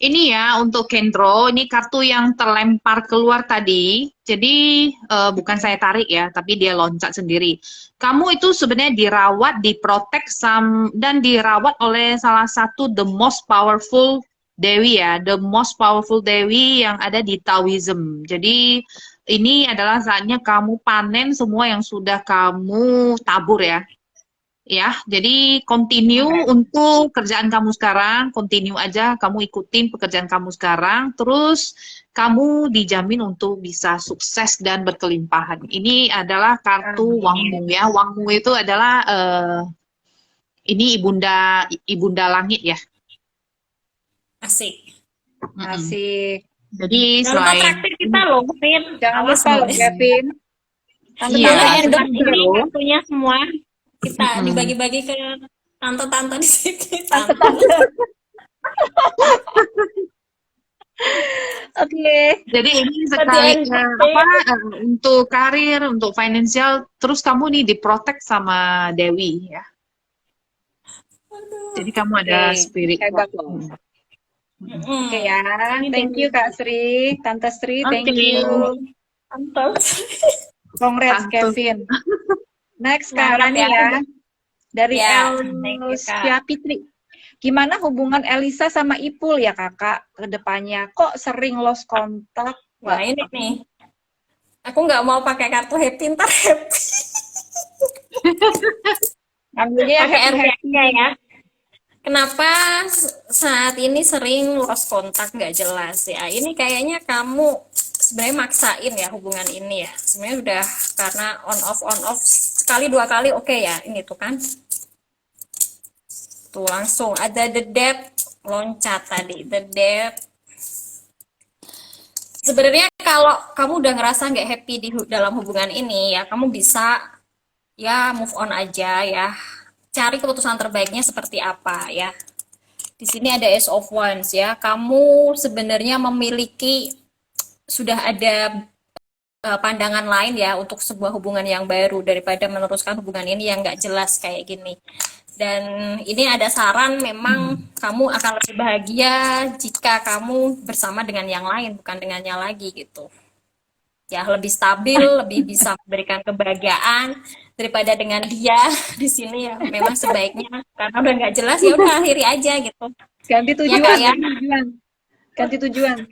ini ya untuk Kendro, ini kartu yang terlempar keluar tadi. Jadi bukan saya tarik ya, tapi dia loncat sendiri. Kamu itu sebenarnya dirawat, diprotek dan dirawat oleh salah satu the most powerful dewi ya, the most powerful dewi yang ada di Taoism. Jadi ini adalah saatnya kamu panen semua yang sudah kamu tabur ya. Ya, jadi continue untuk kerjaan kamu sekarang, continue aja, kamu ikutin pekerjaan kamu sekarang, terus kamu dijamin untuk bisa sukses dan berkelimpahan. Ini adalah kartu Wangmu ya, Wangmu itu adalah ini ibunda langit ya. Asik. Asik. Jadi Jangan lupa traktir kita loh, Vin. Jangan lupa loh, Kevin. Iya, ini kartunya semua. Kita dibagi-bagi ke tante-tante di sini. Oke. Jadi ini sekali untuk karir, untuk finansial, terus kamu nih diprotek sama Dewi ya. Jadi kamu ada spirit. Hebat loh. Oke ya, thank you Kak Sri, Tante Sri, thank you. Tante. Congrats Kevin. Next Kak Rani ya, dari Elsia Fitri. Gimana hubungan Elisa sama Ipul ya kakak ke depannya? Kok sering lost kontak? Wah, ini nih. Aku nggak mau pakai kartu happy, ntar happy. Ambilnya Pakai happy happy. RT-nya ya. Kenapa saat ini sering lost kontak nggak jelas ya? Ini kayaknya kamu sebenarnya maksain ya hubungan ini ya. Sebenarnya udah karena on off sekali dua kali oke ya. Ini tuh kan. Tuh langsung ada the depth loncat tadi, the depth. Sebenarnya kalau kamu udah ngerasa nggak happy di dalam hubungan ini ya, kamu bisa ya move on aja ya. Cari keputusan terbaiknya seperti apa ya. Di sini ada Ace of Wands ya. Kamu sebenarnya memiliki sudah ada pandangan lain ya untuk sebuah hubungan yang baru daripada meneruskan hubungan ini yang nggak jelas kayak gini. Dan ini ada saran memang kamu akan lebih bahagia jika kamu bersama dengan yang lain bukan dengannya lagi gitu. Ya lebih stabil, lebih bisa memberikan kebahagiaan daripada dengan dia di sini ya. Memang sebaiknya karena udah nggak jelas ya udah akhiri aja gitu. Ganti tujuan, ya. Ganti tujuan.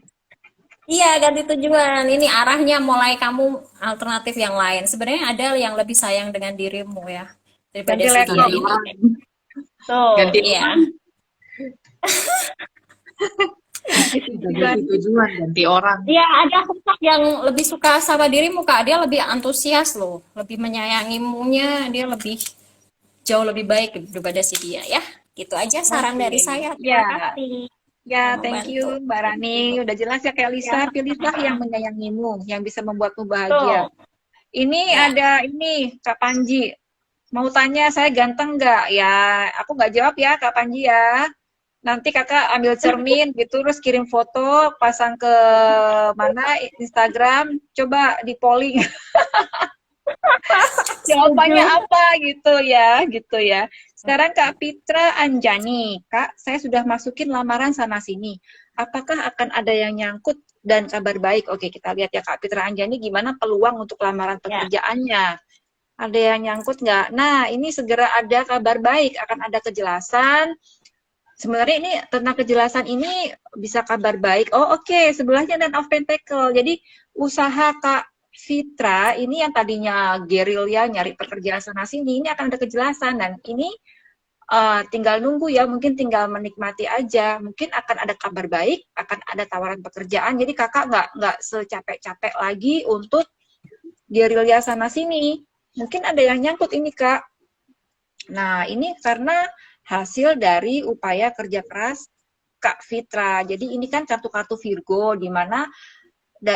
Iya, ganti tujuan. Ini arahnya mulai kamu alternatif yang lain. Sebenarnya ada yang lebih sayang dengan dirimu ya daripada si dia ini. Tuh, ganti iya. Ganti tujuan, ganti orang. Iya, ada sosok yang lebih suka sama dirimu, Kak. Dia lebih antusias loh, lebih menyayangimunya, dia lebih jauh lebih baik daripada si dia ya. Gitu aja saran dari saya. Terima kasih. Ya, thank you Mbak Rani. Udah jelas ya kayak Lisa, pilihlah yang menyayangimu, yang bisa membuatmu bahagia. Ini ada ini Kak Panji. Mau tanya saya ganteng nggak? Ya, aku nggak jawab ya Kak Panji ya. Nanti kakak ambil cermin gitu, terus kirim foto, pasang ke mana Instagram, coba di polling. Jawabannya apa gitu ya. Sekarang Kak Fitra Anjani, Kak, saya sudah masukin lamaran sana sini. Apakah akan ada yang nyangkut dan kabar baik? Oke, kita lihat ya Kak Fitra Anjani gimana peluang untuk lamaran pekerjaannya. Ada yang nyangkut nggak? Nah, ini segera ada kabar baik, akan ada kejelasan. Sebenarnya ini tentang kejelasan ini bisa kabar baik. Oh oke, sebelahnya dan of pentacle. Jadi usaha Kak Fitra ini yang tadinya gerilya nyari pekerjaan sana sini, ini akan ada kejelasan dan ini tinggal nunggu ya, mungkin tinggal menikmati aja. Mungkin akan ada kabar baik, akan ada tawaran pekerjaan. Jadi kakak nggak secapek-capek lagi untuk gerilya sana sini. Mungkin ada yang nyangkut ini Kak. Nah ini karena hasil dari upaya kerja keras Kak Fitra. Jadi ini kan kartu-kartu Virgo, di mana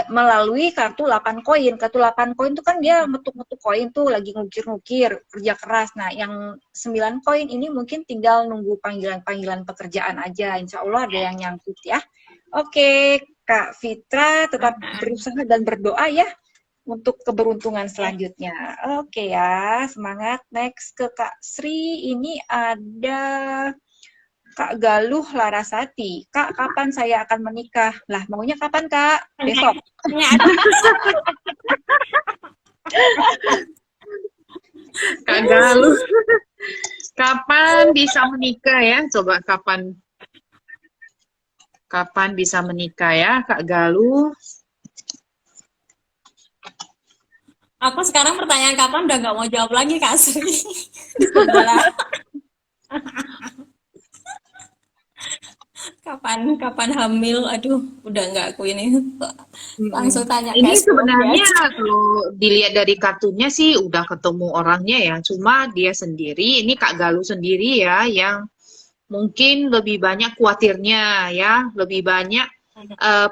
melalui kartu 8 koin. Kartu 8 koin itu kan dia metuk-metuk koin tuh, lagi ngukir-ngukir, kerja keras. Nah, yang 9 koin ini mungkin tinggal nunggu panggilan-panggilan pekerjaan aja. Insya Allah ada yang nyangkut ya. Oke, Kak Fitra tetap berusaha dan berdoa ya untuk keberuntungan selanjutnya. Oke ya, semangat. Next ke Kak Sri, ini ada Kak Galuh Larasati. Kak, kapan saya akan menikah? Lah, maunya kapan Kak? Besok. Kak Galuh, kapan bisa menikah ya? Coba kapan bisa menikah ya, Kak Galuh? Aku sekarang pertanyaan kapan udah nggak mau jawab lagi Kak Sri. kapan hamil, aduh udah nggak aku ini langsung tanya. Ini sebenarnya kalau dilihat dari kartunya sih udah ketemu orangnya ya, cuma dia sendiri, ini Kak Galuh sendiri ya yang mungkin lebih banyak khawatirnya ya, lebih banyak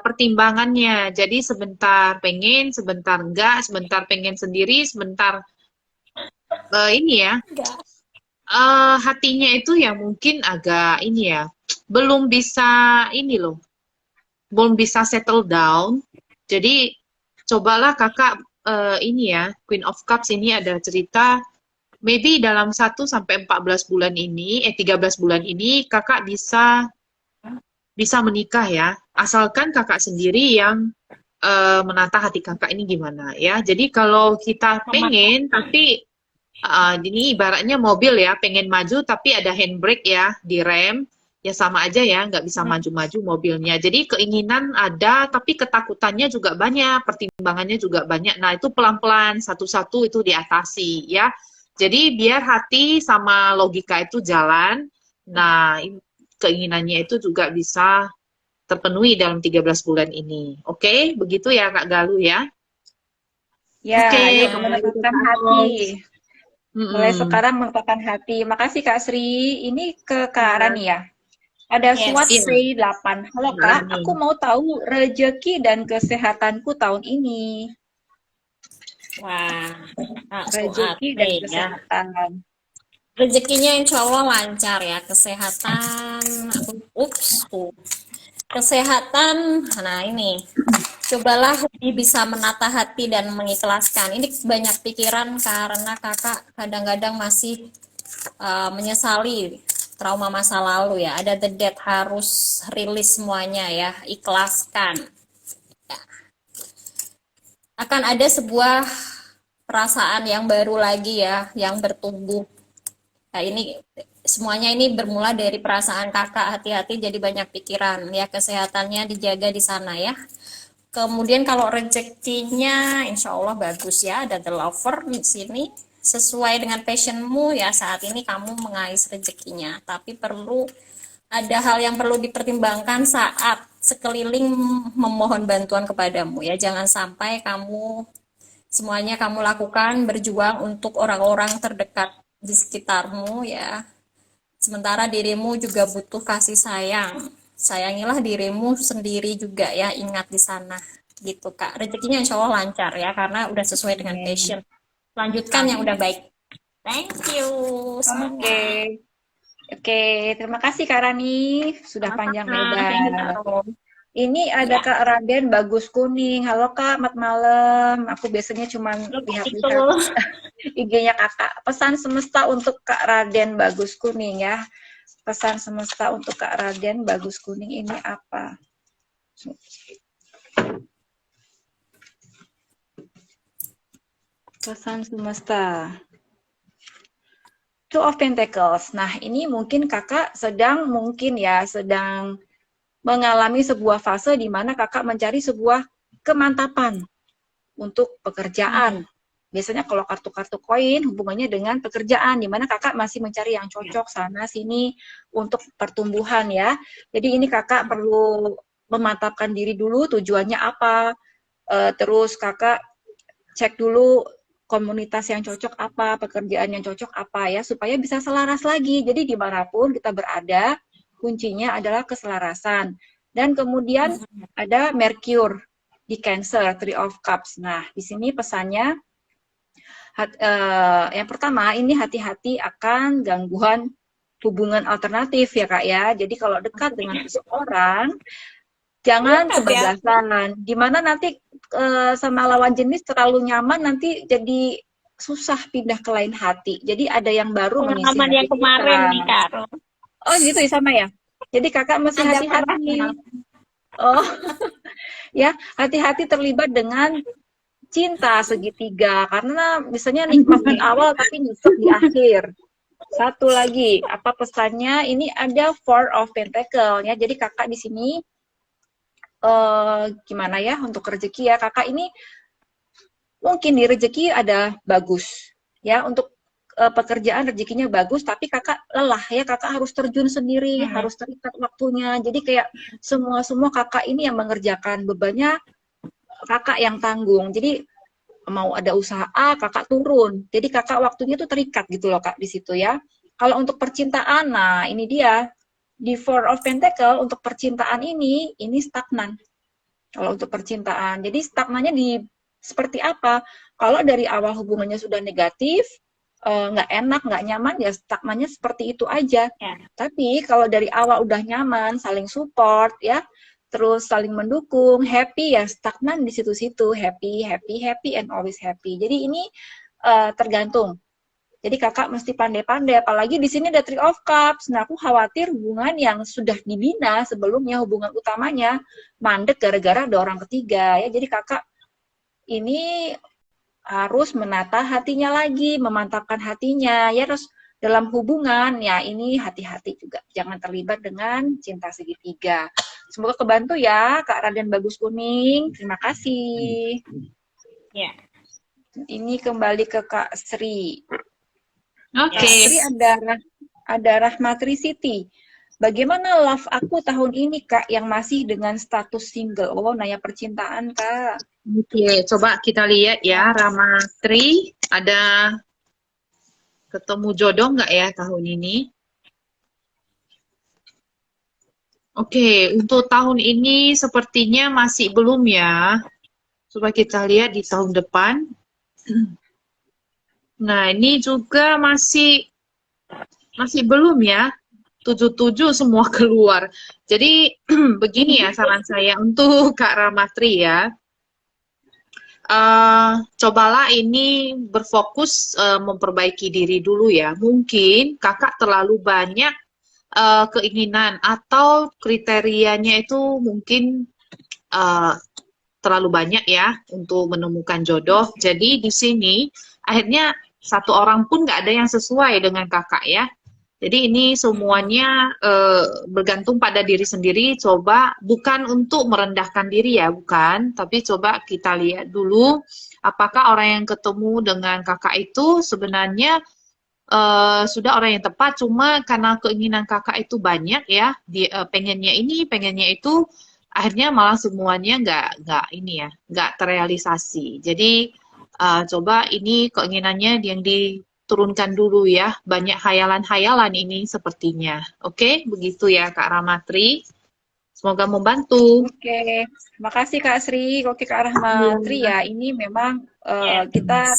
pertimbangannya. Jadi sebentar pengen, sebentar enggak, sebentar pengen sendiri, sebentar ini ya. Hatinya itu ya mungkin agak ini ya, belum bisa ini loh. Belum bisa settle down. Jadi cobalah kakak ini ya, Queen of Cups ini ada cerita maybe dalam 1 sampai 14 bulan ini, 13 bulan ini kakak bisa menikah ya, asalkan kakak sendiri yang menata hati kakak ini gimana ya. Jadi kalau kita pengen tapi ini ibaratnya mobil ya, pengen maju tapi ada handbrake ya di rem. ya sama aja ya, nggak bisa maju-maju mobilnya. Jadi keinginan ada, tapi ketakutannya juga banyak, pertimbangannya juga banyak. Nah, itu pelan-pelan, satu-satu itu diatasi ya. Jadi biar hati sama logika itu jalan. Nah, keinginannya itu juga bisa terpenuhi dalam 13 bulan ini. Oke, begitu ya Kak Galuh ya. Ya, Oke, ayo kembali ke menenangkan hati. Pros. Mulai Mm-mm. sekarang menenangkan hati. Makasih Kak Sri. Ini ke Kak Iya, Rani ya. Ada SWOT Yes. iya, Say 8. Halo Mbak Kak, Rani. aku mau tahu rezeki dan kesehatanku tahun ini. Wah, Rezeki dan Suate ya. kesehatan. Rezekinya insya Allah lancar ya. Kesehatan, ups, kesehatan. Nah ini, cobalah lebih bisa menata hati dan mengikhlaskan. Ini banyak pikiran karena kakak kadang-kadang masih menyesali trauma masa lalu ya. Ada the dead, harus rilis semuanya ya, ikhlaskan. Ya. Akan ada sebuah perasaan yang baru lagi ya, yang bertumbuh. Nah, ini semuanya ini bermula dari perasaan kakak, hati-hati jadi banyak pikiran ya, kesehatannya dijaga di sana ya. Kemudian kalau rezekinya insya Allah bagus ya, ada the lover di sini sesuai dengan passionmu ya, saat ini kamu mengais rezekinya, tapi perlu ada hal yang perlu dipertimbangkan saat sekeliling memohon bantuan kepadamu ya, jangan sampai semuanya kamu lakukan berjuang untuk orang-orang terdekat di sekitarmu ya, sementara dirimu juga butuh kasih sayang. Sayangilah dirimu sendiri juga ya, ingat di sana gitu Kak. Rezekinya insya Allah lancar ya, karena udah sesuai dengan Amin. passion. Lanjutkan yang udah baik. Thank you, Oke. semangat. Oke, terima kasih Kak Rani. Sudah panjang Sama-sama, thank you lebar. Kak Rom. Ini ada Ya, Kak Raden Bagus Kuning. Halo Kak, selamat malam. Aku biasanya cuma itu lihat-lihat IG-nya Kakak. Pesan semesta untuk Kak Raden Bagus Kuning ya. Pesan semesta untuk Kak Raden Bagus Kuning ini apa? Pesan semesta. Two of Pentacles. Nah, ini mungkin Kakak sedang mengalami sebuah fase di mana Kakak mencari sebuah kemantapan untuk pekerjaan. Biasanya kalau kartu-kartu koin hubungannya dengan pekerjaan, di mana Kakak masih mencari yang cocok sana sini untuk pertumbuhan ya. Jadi ini Kakak perlu memantapkan diri dulu, tujuannya apa. Terus Kakak cek dulu komunitas yang cocok apa, pekerjaan yang cocok apa ya, supaya bisa selaras lagi. Jadi dimanapun kita berada, kuncinya adalah keselarasan. Dan kemudian ada Merkur di Cancer, Three of Cups. Nah, di sini pesannya, yang pertama ini hati-hati akan gangguan hubungan alternatif ya Kak ya. Jadi kalau dekat dengan seseorang, jangan kebablasan. Dimana nanti sama lawan jenis terlalu nyaman, nanti jadi susah pindah ke lain hati. Jadi ada yang baru mengisi pengalaman yang hati kemarin kita. nih Kak Rom. Oh gitu ya, sama ya? Jadi kakak mesti Ada pernah hati-hati. Oh ya, hati-hati terlibat dengan cinta segitiga. Karena misalnya nikmat di awal tapi nyesek di akhir. Satu lagi, apa pesannya? Ini ada Four of Pentacle ya. Jadi kakak di sini gimana ya untuk rezeki ya, kakak ini mungkin di rezeki ada bagus ya, untuk pekerjaan rezekinya bagus, tapi kakak lelah ya, kakak harus terjun sendiri, harus terikat waktunya, jadi kayak semua kakak ini yang mengerjakan, bebannya kakak yang tanggung. Jadi mau ada usaha A, kakak turun, jadi kakak waktunya tuh terikat gitu loh Kak di situ ya. Kalau untuk percintaan, nah ini dia di Four of Pentacle, untuk percintaan ini stagnan. Kalau untuk percintaan, jadi stagnannya di seperti apa? Kalau dari awal hubungannya sudah negatif, nggak enak, nggak nyaman, ya stagnannya seperti itu aja. Ya. Tapi kalau dari awal udah nyaman, saling support ya, terus saling mendukung, happy, ya stagnan di situ-situ, happy and always happy. Jadi ini tergantung. Jadi kakak mesti pandai-pandai, apalagi di sini ada Three of Cups. Nah, aku khawatir hubungan yang sudah dibina sebelumnya, hubungan utamanya mandek gara-gara ada orang ketiga ya. Jadi kakak ini harus menata hatinya lagi, memantapkan hatinya ya, terus dalam hubungan, ya ini hati-hati juga. Jangan terlibat dengan cinta segitiga. Semoga kebantu ya, Kak Raden Bagus Kuning. Terima kasih. Ya. Ini kembali ke Kak Sri. Oke. Kak Sri ada Rahmatri Siti. Bagaimana love aku tahun ini, Kak, yang masih dengan status single? Oh, nanya percintaan, Kak. Oke, coba kita lihat ya, Ramatri, ada ketemu jodoh nggak ya tahun ini? Oke, untuk tahun ini sepertinya masih belum ya. Coba kita lihat di tahun depan. Nah, ini juga masih belum ya. 77 semua keluar. Jadi begini ya saran saya untuk Kak Ramatri ya. Cobalah ini berfokus memperbaiki diri dulu ya. Mungkin kakak terlalu banyak keinginan atau kriterianya itu mungkin terlalu banyak ya untuk menemukan jodoh. Jadi di sini akhirnya satu orang pun nggak ada yang sesuai dengan kakak ya. Jadi ini semuanya bergantung pada diri sendiri. Coba bukan untuk merendahkan diri ya, bukan. Tapi coba kita lihat dulu apakah orang yang ketemu dengan kakak itu sebenarnya sudah orang yang tepat. Cuma karena keinginan kakak itu banyak ya, pengennya ini, pengennya itu, akhirnya malah semuanya nggak terrealisasi. Jadi coba ini keinginannya yang turunkan dulu ya. Banyak hayalan-hayalan ini sepertinya. Oke, begitu ya Kak Ramatri. Semoga membantu. Oke, makasih Kak Sri. Oke, Kak Rahmatri ya. Ini memang kita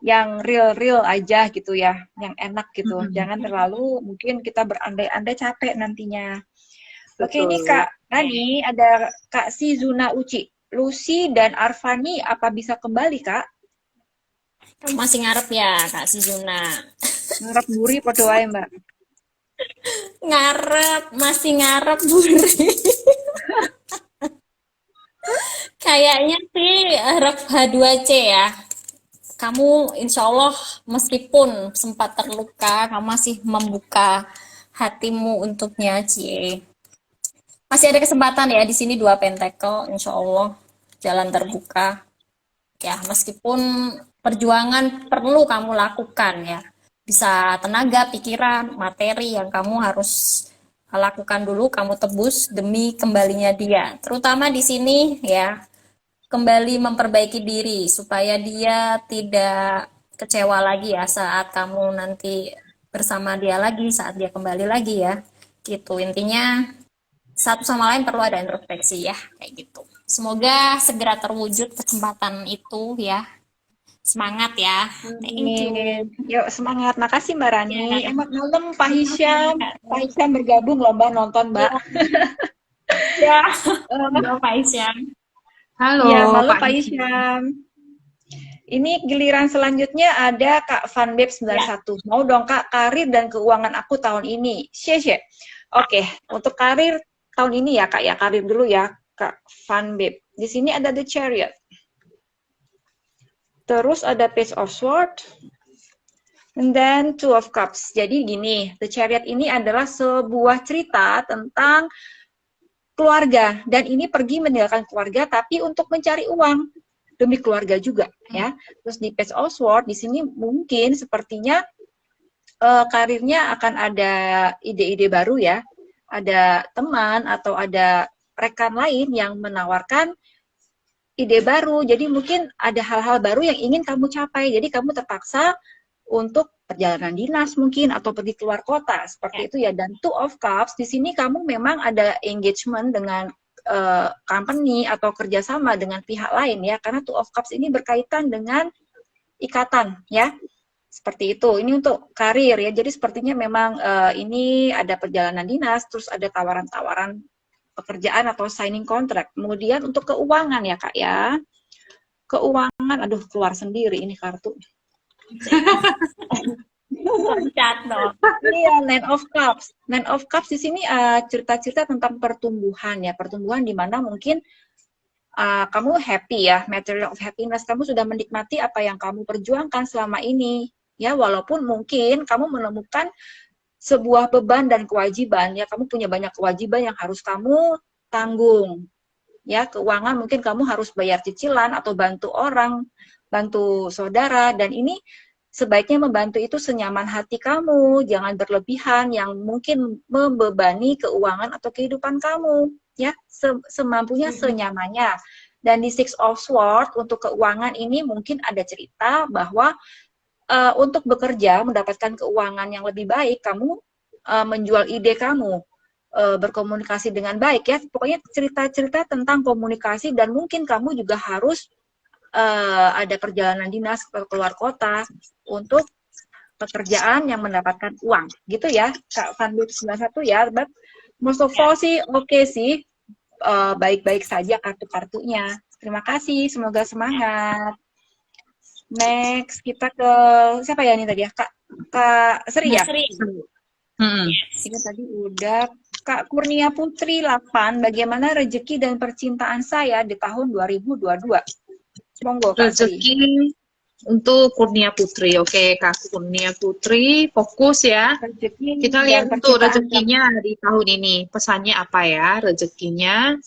yang real-real aja gitu ya, yang enak gitu. Jangan terlalu mungkin kita berandai-andai capek nantinya. Oke, ini Kak Nani ada Kak Sizuna Uci. Lucy dan Arfani apa bisa kembali, Kak? Masih ngarep ya, Kak Sizuna. Ngarep buri padha wae, Mbak. Masih ngarep buri. Kayaknya sih harap H2C ya. Kamu insya Allah meskipun sempat terluka, kamu masih membuka hatimu untuknya, Cie. Masih ada kesempatan ya di sini 2 pentakel, insya Allah jalan terbuka. Ya, meskipun perjuangan perlu kamu lakukan ya. Bisa tenaga, pikiran, materi yang kamu harus lakukan dulu, kamu tebus demi kembalinya dia. Terutama di sini ya, kembali memperbaiki diri supaya dia tidak kecewa lagi ya saat kamu nanti bersama dia lagi, saat dia kembali lagi ya. Gitu intinya, satu sama lain perlu ada introspeksi ya, kayak gitu. Semoga segera terwujud kesempatan itu ya. Semangat ya. Thank you. Yuk semangat. Makasih Mbak Rani. Selamat malam Pak Hisham. Pak Hisham bergabung lomba nonton Mbak. Ya. Halo Pak Hisham. Halo, ya, malam Pak Hisham. Ini giliran selanjutnya ada Kak Vanbeb 91. Ya. Mau dong Kak, karir dan keuangan aku tahun ini. Share. Oke, untuk karir tahun ini ya Kak ya, karir dulu ya Kak Vanbeb. Di sini ada The Chariot. Terus ada Page of Swords. And then Two of Cups. Jadi gini, The Chariot ini adalah sebuah cerita tentang keluarga. Dan ini pergi meninggalkan keluarga tapi untuk mencari uang demi keluarga juga ya. Terus di Page of Swords di sini mungkin sepertinya karirnya akan ada ide-ide baru ya. Ada teman atau ada rekan lain yang menawarkan ide baru. Jadi mungkin ada hal-hal baru yang ingin kamu capai. Jadi kamu terpaksa untuk perjalanan dinas mungkin atau pergi keluar kota seperti itu ya. Dan Two of Cups di sini kamu memang ada engagement dengan company atau kerjasama dengan pihak lain ya. Karena Two of Cups ini berkaitan dengan ikatan ya. Seperti itu. Ini untuk karir ya. Jadi sepertinya memang ini ada perjalanan dinas, terus ada tawaran-tawaran pekerjaan atau signing contract. Kemudian untuk keuangan ya Kak ya. Keuangan, aduh keluar sendiri ini kartu. Iya, Nine of Cups. Nine of Cups di sini cerita-cerita tentang pertumbuhan ya. Pertumbuhan di mana mungkin kamu happy ya, material of happiness. Kamu sudah menikmati apa yang kamu perjuangkan selama ini. Ya, walaupun mungkin kamu menemukan sebuah beban dan kewajiban, ya kamu punya banyak kewajiban yang harus kamu tanggung. Ya, keuangan mungkin kamu harus bayar cicilan atau bantu orang, bantu saudara, dan ini sebaiknya membantu itu senyaman hati kamu, jangan berlebihan yang mungkin membebani keuangan atau kehidupan kamu, ya, semampunya, senyamannya. Dan di Six of Swords untuk keuangan ini mungkin ada cerita bahwa untuk bekerja mendapatkan keuangan yang lebih baik, kamu menjual ide kamu, berkomunikasi dengan baik, ya. Pokoknya cerita-cerita tentang komunikasi, dan mungkin kamu juga harus ada perjalanan dinas ke keluar kota untuk pekerjaan yang mendapatkan uang, gitu ya, Kak Fandu 91 ya. But most of all sih oke sih, baik-baik saja kartu-kartunya. Terima kasih, semoga semangat. Next, kita ke siapa ya ini tadi ya? Kak Sri ya? Sri. Ini tadi udah. Kak Kurnia Putri 8, bagaimana rezeki dan percintaan saya di tahun 2022? Monggo Kak Sri. Rezeki untuk Kurnia Putri. Oke, Kak Kurnia Putri, fokus ya. Rezeki Kita lihat untuk rezekinya di tahun ini. Pesannya apa ya rezekinya?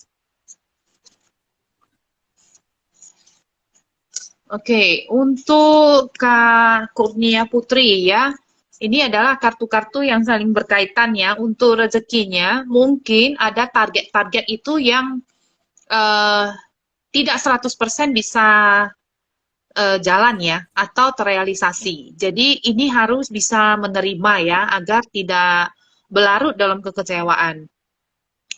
Oke, untuk Kak Kurnia Putri ya, ini adalah kartu-kartu yang saling berkaitan ya. Untuk rezekinya, mungkin ada target-target itu yang tidak 100% bisa jalan ya, atau terrealisasi. Jadi ini harus bisa menerima ya, agar tidak berlarut dalam kekecewaan.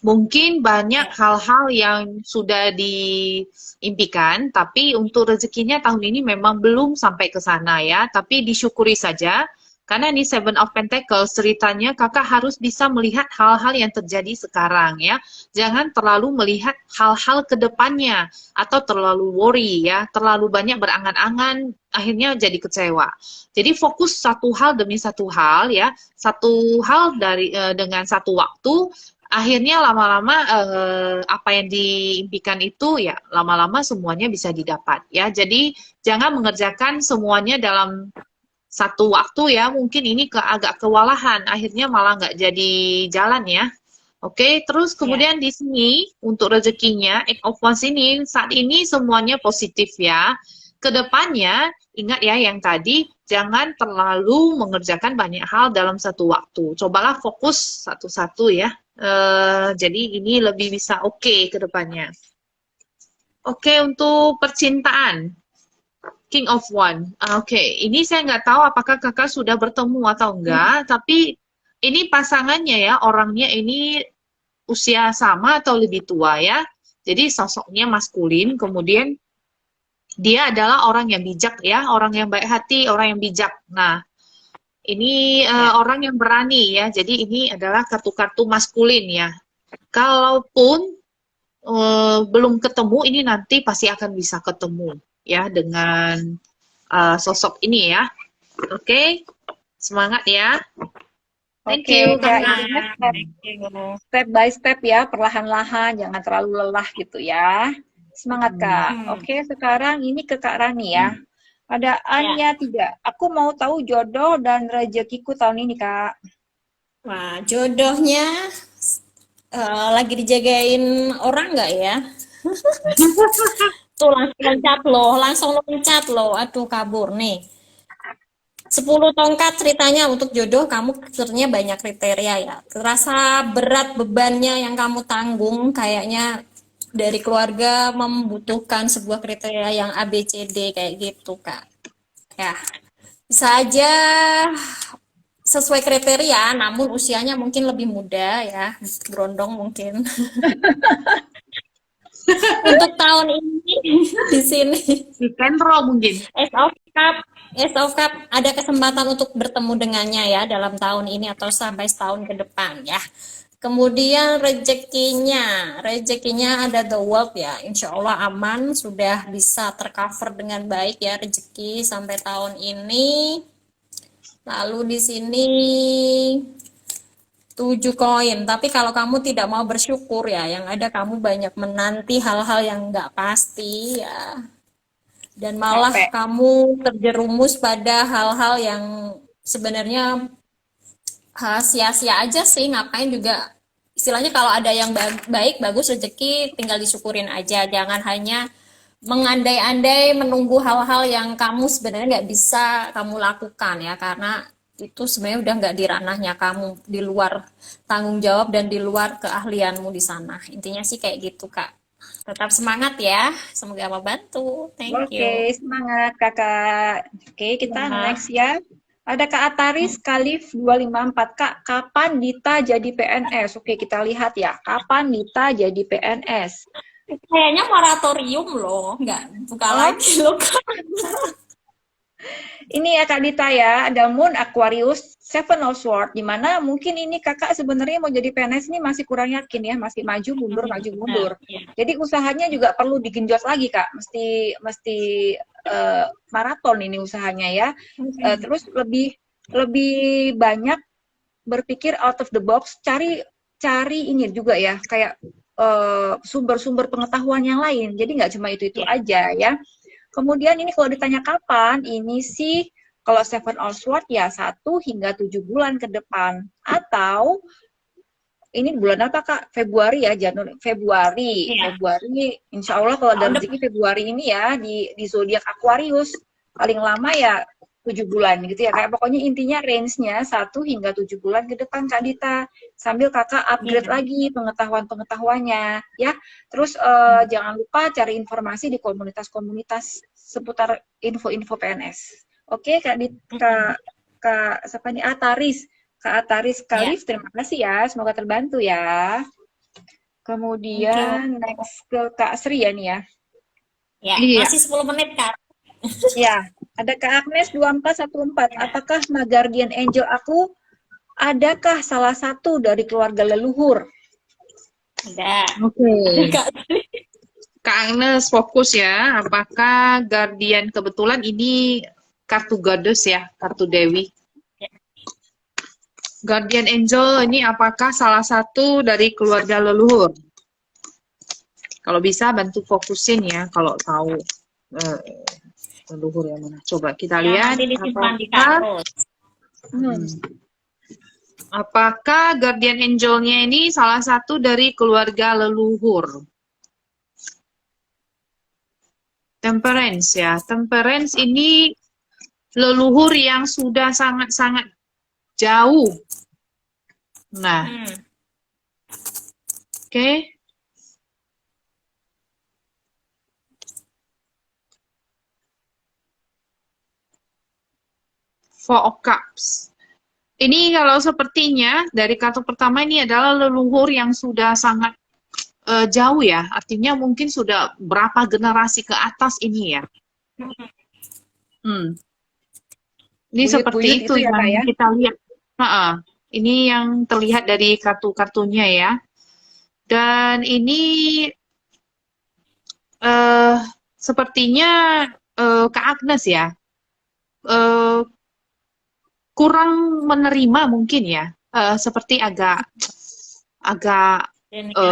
Mungkin banyak hal-hal yang sudah diimpikan, tapi untuk rezekinya tahun ini memang belum sampai ke sana ya, tapi disyukuri saja. Karena ini Seven of Pentacles, ceritanya kakak harus bisa melihat hal-hal yang terjadi sekarang ya. Jangan terlalu melihat hal-hal ke depannya, atau terlalu worry ya, terlalu banyak berangan-angan, akhirnya jadi kecewa. Jadi fokus satu hal demi satu hal ya, satu hal dengan satu waktu, akhirnya lama-lama apa yang diimpikan itu ya lama-lama semuanya bisa didapat ya. Jadi jangan mengerjakan semuanya dalam satu waktu ya, mungkin ini agak kewalahan, akhirnya malah nggak jadi jalan ya. Oke, terus kemudian di sini untuk rezekinya, Eight of Wands ini saat ini semuanya positif ya. Kedepannya ingat ya yang tadi, jangan terlalu mengerjakan banyak hal dalam satu waktu. Cobalah fokus satu-satu ya. Jadi ini lebih bisa oke ke depannya. Oke, untuk percintaan. King of Wands. Oke, ini saya nggak tahu apakah kakak sudah bertemu atau enggak, tapi ini pasangannya ya, orangnya ini usia sama atau lebih tua ya. Jadi sosoknya maskulin, kemudian dia adalah orang yang bijak ya, orang yang baik hati, orang yang bijak. Nah, ini orang yang berani ya, jadi ini adalah kartu-kartu maskulin ya. Kalaupun belum ketemu, ini nanti pasti akan bisa ketemu ya dengan sosok ini ya. Oke, semangat ya. Thank you, step by step ya, perlahan-lahan, jangan terlalu lelah gitu ya. Semangat Kak. Oke, sekarang ini ke Kak Rani ya. Ada Anya 3. Aku mau tahu jodoh dan rezekiku tahun ini, Kak. Wah, jodohnya lagi dijagain orang nggak ya? Tuh langsung loncat loh. Aduh, kabur nih. 10 tongkat ceritanya untuk jodoh, kamu sebenarnya banyak kriteria ya. Terasa berat bebannya yang kamu tanggung, kayaknya dari keluarga membutuhkan sebuah kriteria yang ABCD kayak gitu, Kak. Ya, bisa aja sesuai kriteria, namun usianya mungkin lebih muda ya, berondong mungkin. Untuk tahun ini di sini. Di Kendro mungkin. Ace of Cup ada kesempatan untuk bertemu dengannya ya dalam tahun ini atau sampai setahun ke depan ya. Kemudian rezekinya ada The World ya, insya Allah aman, sudah bisa tercover dengan baik ya rezeki sampai tahun ini. Lalu di sini 7 koin, tapi kalau kamu tidak mau bersyukur ya, yang ada kamu banyak menanti hal-hal yang nggak pasti ya. dan malah Capek. kamu terjerumus pada hal-hal yang sebenarnya sia-sia aja sih, ngapain juga. Istilahnya kalau ada yang baik, bagus, rezeki, tinggal disyukurin aja. Jangan hanya mengandai-andai menunggu hal-hal yang kamu sebenarnya nggak bisa kamu lakukan ya, karena itu sebenarnya udah nggak di ranahnya kamu, di luar tanggung jawab dan di luar keahlianmu di sana. Intinya sih kayak gitu, Kak. Tetap semangat ya, semoga membantu. Thank Oke, you. semangat Kakak. Oke, kita Nah, next ya. Ada Kak Ataris Kalif 254. Kak, kapan Dita jadi PNS? Oke, kita lihat ya. Kapan Dita jadi PNS? kayaknya moratorium loh, nggak buka Oh, lagi loh, Kak. ini ya Kak Dita ya. Ada Moon Aquarius Seven of Swords. Dimana mungkin ini Kakak sebenarnya mau jadi PNS ini masih kurang yakin ya. Masih maju mundur, maju mundur. Benar, ya. Jadi usahanya juga perlu digenjot lagi Kak. Mesti maraton ini usahanya ya. Terus lebih banyak berpikir out of the box, cari ini juga ya, kayak sumber-sumber pengetahuan yang lain. Jadi nggak cuma itu Ya. aja ya. Kemudian ini kalau ditanya kapan, ini sih kalau Seven of Swords ya 1 hingga 7 bulan ke depan. Atau ini bulan apa Kak? Februari ya, Februari. Iya. Februari, insya Allah kalau ada rezeki Februari ini ya di zodiak Aquarius. Paling lama ya 7 bulan gitu ya. Kayak pokoknya intinya range-nya 1 hingga 7 bulan ke depan Kak Dita. Sambil Kakak upgrade Iya. lagi pengetahuan-pengetahuannya ya. Terus jangan lupa cari informasi di komunitas-komunitas seputar info-info PNS. Oke, Kak Dita, Kak siapa nih? Ataris. Kak Ataris Kalif, terima kasih ya. Semoga terbantu ya. Kemudian next ke Kak Sri ya nih ya. Ya, Iya. masih 10 menit, Kak. Ya, ada Kak Agnes 2414. Apakah My Guardian Angel aku adakah salah satu dari keluarga leluhur? Ada. Oke. Kak. Kak Agnes fokus ya. Apakah Guardian kebetulan ini kartu Goddess ya, kartu Dewi. Guardian Angel ini apakah salah satu dari keluarga leluhur? Kalau bisa bantu fokusin ya, kalau tahu leluhur yang mana. Coba kita lihat. Nanti disimpan di kartu. Apakah Guardian Angelnya ini salah satu dari keluarga leluhur? Temperance ya. Temperance ini leluhur yang sudah sangat-sangat jauh. Nah, oke. Four of Cups. Ini kalau sepertinya dari kartu pertama ini adalah leluhur yang sudah sangat jauh ya. Artinya mungkin sudah berapa generasi ke atas ini ya. Ini seperti itu ya, yang ya? kita lihat. Ini yang terlihat dari kartu-kartunya ya. Dan ini sepertinya Kak Agnes ya. Kurang menerima mungkin ya. Seperti agak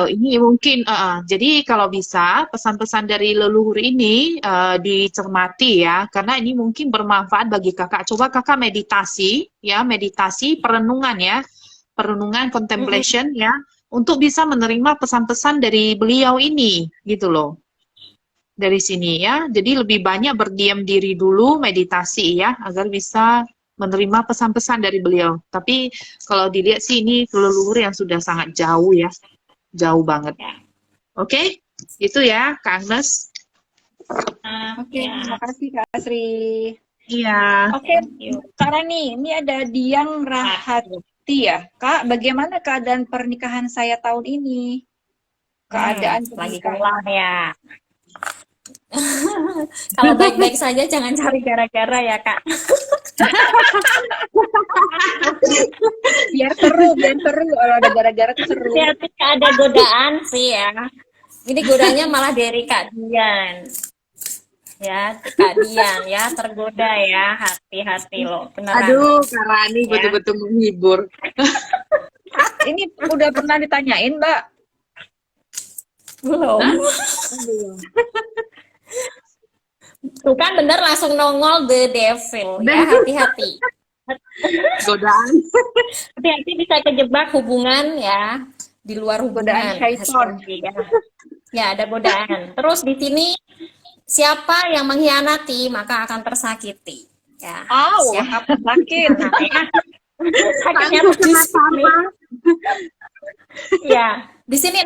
ini mungkin jadi kalau bisa pesan-pesan dari leluhur ini dicermati ya, karena ini mungkin bermanfaat bagi kakak. Coba kakak meditasi ya, meditasi perenungan ya, perenungan contemplation ya, untuk bisa menerima pesan-pesan dari beliau ini gitu loh, dari sini ya. Jadi lebih banyak berdiam diri dulu, meditasi ya, agar bisa menerima pesan-pesan dari beliau. Tapi kalau dilihat sih ini leluhur yang sudah sangat jauh ya. Jauh banget. Oke, itu ya Kak Agnes. Oke, terima kasih Kak Sri. Iya. Oke, Kak Rani, ini ada Diang Rahati ya. Kak, bagaimana keadaan pernikahan saya tahun ini? Keadaan lagi kelam ya. Kalau baik-baik saja jangan cari gara-gara ya Kak. biar seru kalau ada gara-gara tuh seru. Hati-hati ada godaan sih ya. Ini godanya malah dari Kak Dian. Ya, Kak Dian ya, tergoda ya, hati-hati loh. Beneran. Aduh, Kak Rani ya. Betul-betul menghibur. Ini udah pernah ditanyain, Mbak? Belum. Tuh kan bener langsung nongol the devil. Ya, hati-hati. Godaan. Hati-hati bisa kejebak hubungan ya, di luar Godaan hubungan. syaiton. Ya. Ya, ada godaan. Terus di sini siapa yang mengkhianati maka akan tersakiti. Ya, siapa sakit. sakitnya tuh di sini. Ya, di sini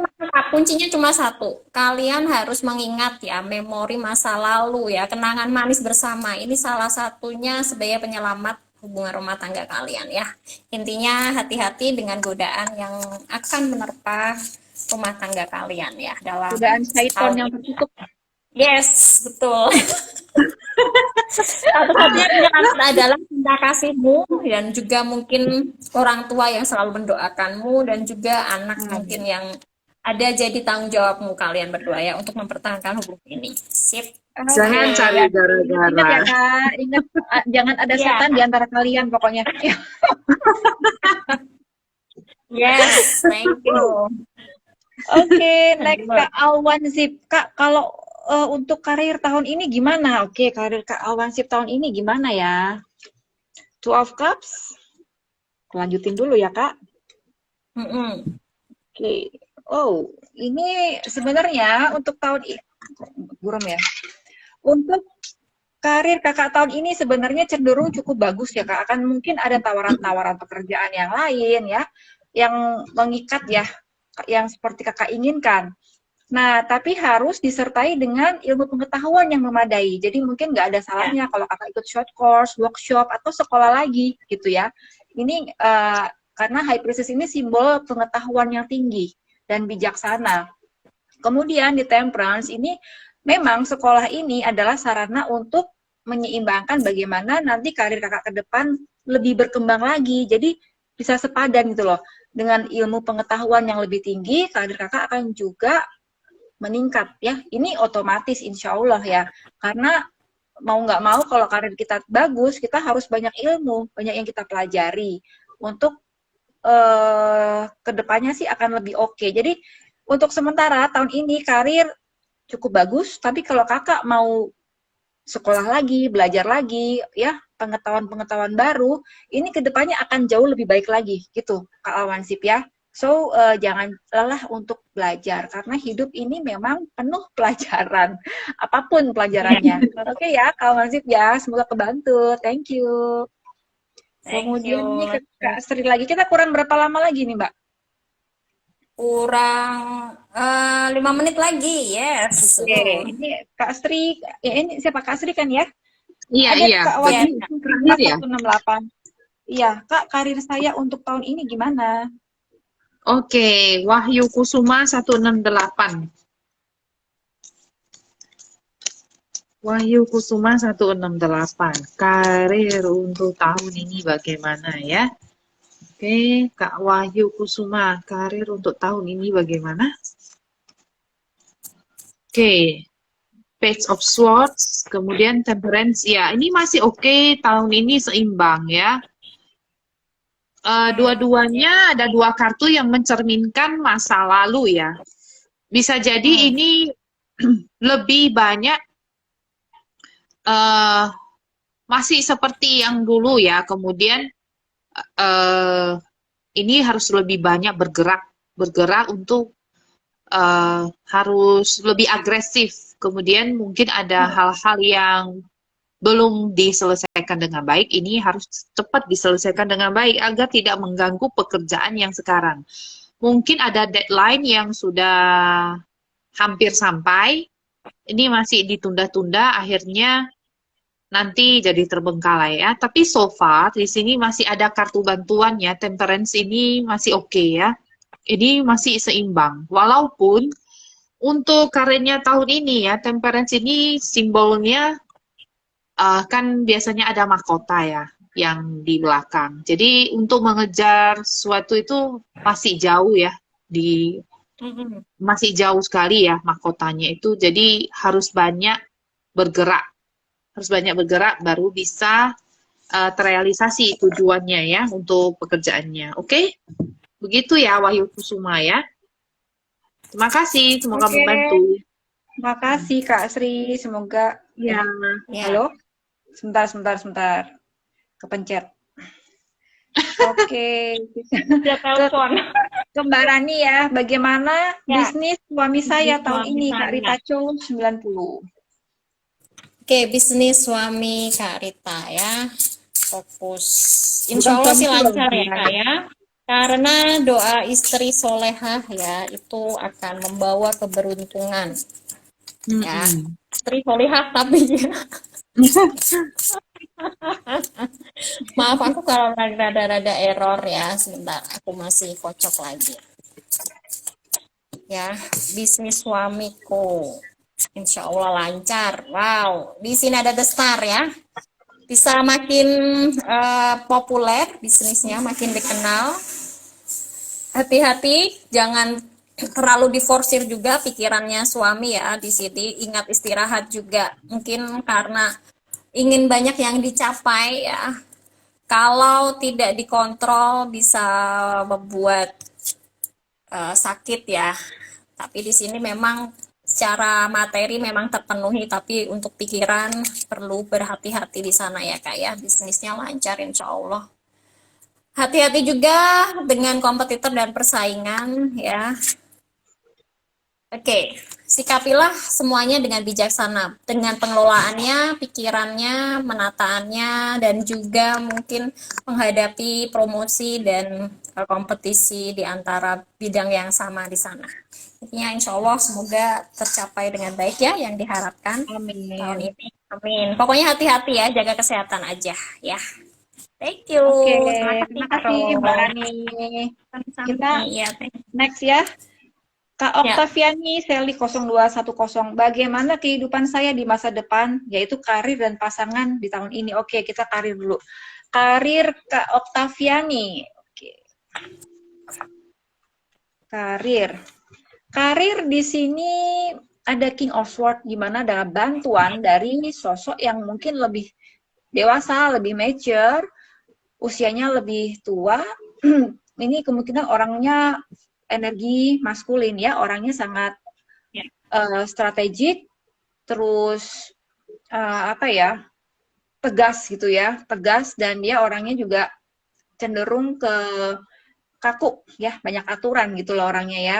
kuncinya cuma satu. Kalian harus mengingat ya memori masa lalu ya, kenangan manis bersama. Ini salah satunya sebagai penyelamat hubungan rumah tangga kalian ya. Intinya hati-hati dengan godaan yang akan menerpa rumah tangga kalian ya dalam godaan syaiton yang tertutup. Yes, betul. Satu-satunya penyelamat adalah cinta kasihmu dan juga mungkin orang tua yang selalu mendoakanmu dan juga anak mungkin yang ada jadi tanggung jawabmu kalian berdua ya untuk mempertahankan hubungan ini. Sip. Jangan cari gara-gara. Ingat ya Kak, ingat jangan ada setan di antara kalian pokoknya. Yes, thank you. Oke, next Kak Alwan Zip. Kak, kalau untuk karir tahun ini gimana? Oke, karir Kak Alwan Zip tahun ini gimana ya? Two of Cups. Lanjutin dulu ya, Kak. Oke. Oh, ini sebenarnya untuk tahun ini buram ya. Untuk karir Kakak tahun ini sebenarnya cenderung cukup bagus ya, Kak. Akan mungkin ada tawaran-tawaran pekerjaan yang lain ya, yang mengikat ya, yang seperti Kakak inginkan. Nah, tapi harus disertai dengan ilmu pengetahuan yang memadai. Jadi mungkin nggak ada salahnya kalau Kakak ikut short course, workshop, atau sekolah lagi gitu ya. Ini karena High Priestess ini simbol pengetahuan yang tinggi dan bijaksana. Kemudian di Temperance ini memang sekolah ini adalah sarana untuk menyeimbangkan bagaimana nanti karir Kakak ke depan lebih berkembang lagi. Jadi bisa sepadan gitu loh. Dengan ilmu pengetahuan yang lebih tinggi, karir Kakak akan juga meningkat ya. Ini otomatis insya Allah ya. Karena mau nggak mau kalau karir kita bagus, kita harus banyak ilmu, banyak yang kita pelajari. Untuk kedepannya sih akan lebih oke. Jadi untuk sementara tahun ini karir cukup bagus, tapi kalau Kakak mau sekolah lagi, belajar lagi, ya pengetahuan-pengetahuan baru, ini kedepannya akan jauh lebih baik lagi gitu Kak Alwansip ya. So, jangan lelah untuk belajar, karena hidup ini memang penuh pelajaran, apapun pelajarannya. Oke ya, Kak Alwansip ya, semoga kebantu. Thank you. Kemudian ini ke Kak Astri lagi, kita kurang berapa lama lagi nih Mbak? Kurang 5 menit lagi, yes. Oke, ini Kak Astri, ya ini siapa Kak Astri kan ya? Iya, ada iya. Kak Wahyu Ya? 168. Iya, Kak, karir saya untuk tahun ini gimana? Oke, Wahyu Kusuma 168. Wahyu Kusuma 168. Karir untuk tahun ini bagaimana ya? Oke, Kak Wahyu Kusuma, karir untuk tahun ini bagaimana? Oke, Page of Swords, kemudian Temperance. Ya, ini masih oke, tahun ini seimbang ya. Dua-duanya ada dua kartu yang mencerminkan masa lalu ya. Bisa jadi ini lebih banyak masih seperti yang dulu ya. Kemudian ini harus lebih banyak bergerak untuk harus lebih agresif. Kemudian mungkin ada hal-hal yang belum diselesaikan dengan baik, ini harus cepat diselesaikan dengan baik agar tidak mengganggu pekerjaan yang sekarang. Mungkin ada deadline yang sudah hampir sampai, ini masih ditunda-tunda, akhirnya nanti jadi terbengkalai ya. Tapi so far di sini masih ada kartu bantuannya, Temperance ini masih oke ya. Ini masih seimbang. Walaupun untuk karirnya tahun ini ya, Temperance ini simbolnya kan biasanya ada mahkota ya yang di belakang. Jadi untuk mengejar sesuatu itu masih jauh ya, masih jauh sekali ya mahkotanya itu. Jadi harus banyak bergerak, baru bisa terrealisasi tujuannya ya untuk pekerjaannya. Oke? Begitu ya Wahyu Kusuma ya. Terima kasih, semoga membantu. Terima kasih Kak Sri, semoga Ya, Ya. Halo? Sebentar. Kepencet. Oke. Dia telepon. Ke Mbak Rani ya, bagaimana Ya, bisnis suami saya bisnis tahun suami ini, Kak saya. Rita Cho 90. Oke, bisnis suami Kak Rita ya. Fokus. Bukan Insya Allah sih suamiku loh, lancar ya Mbak. Kak ya. Karena doa istri solehah ya, itu akan membawa keberuntungan. Ya, istri solehah tapi ya. Maaf aku kalau rada-rada error ya. Sebentar, aku masih kocok lagi. Ya, bisnis suamiku. Insya Allah lancar. Wow, di sini ada The Star ya. Bisa makin populer bisnisnya, makin dikenal. Hati-hati, jangan terlalu diforsir juga pikirannya suami ya di sini. Ingat istirahat juga. Mungkin karena ingin banyak yang dicapai ya. Kalau tidak dikontrol bisa membuat sakit ya. Tapi di sini memang secara materi memang terpenuhi, tapi untuk pikiran perlu berhati-hati di sana ya Kak ya. Bisnisnya lancar insya Allah. Hati-hati juga dengan kompetitor dan persaingan ya. Oke, sikapilah semuanya dengan bijaksana, dengan pengelolaannya, pikirannya, menataannya, dan juga mungkin menghadapi promosi dan kompetisi di antara bidang yang sama di sana. Intinya insya Allah semoga tercapai dengan baik ya yang diharapkan tahun Amin. ini. Amin. Pokoknya hati-hati ya, jaga kesehatan aja ya. Thank you. Oke, Terima kasih terima Kak kasih Mbak Ros. Rani. Kita Sami-sami. Ya, thank you. next ya. Kak Ya. Oktaviani, Seli 0210. Bagaimana kehidupan saya di masa depan, yaitu karir dan pasangan di tahun ini? Oke, kita karir dulu. Karir Kak Oktaviani. Oke. Karir di sini ada King of Swords, di mana ada bantuan dari sosok yang mungkin lebih dewasa, lebih mature, usianya lebih tua. Ini kemungkinan orangnya energi maskulin ya, orangnya sangat strategik, terus tegas gitu ya, tegas, dan dia orangnya juga cenderung ke kaku ya, banyak aturan gitu loh orangnya ya,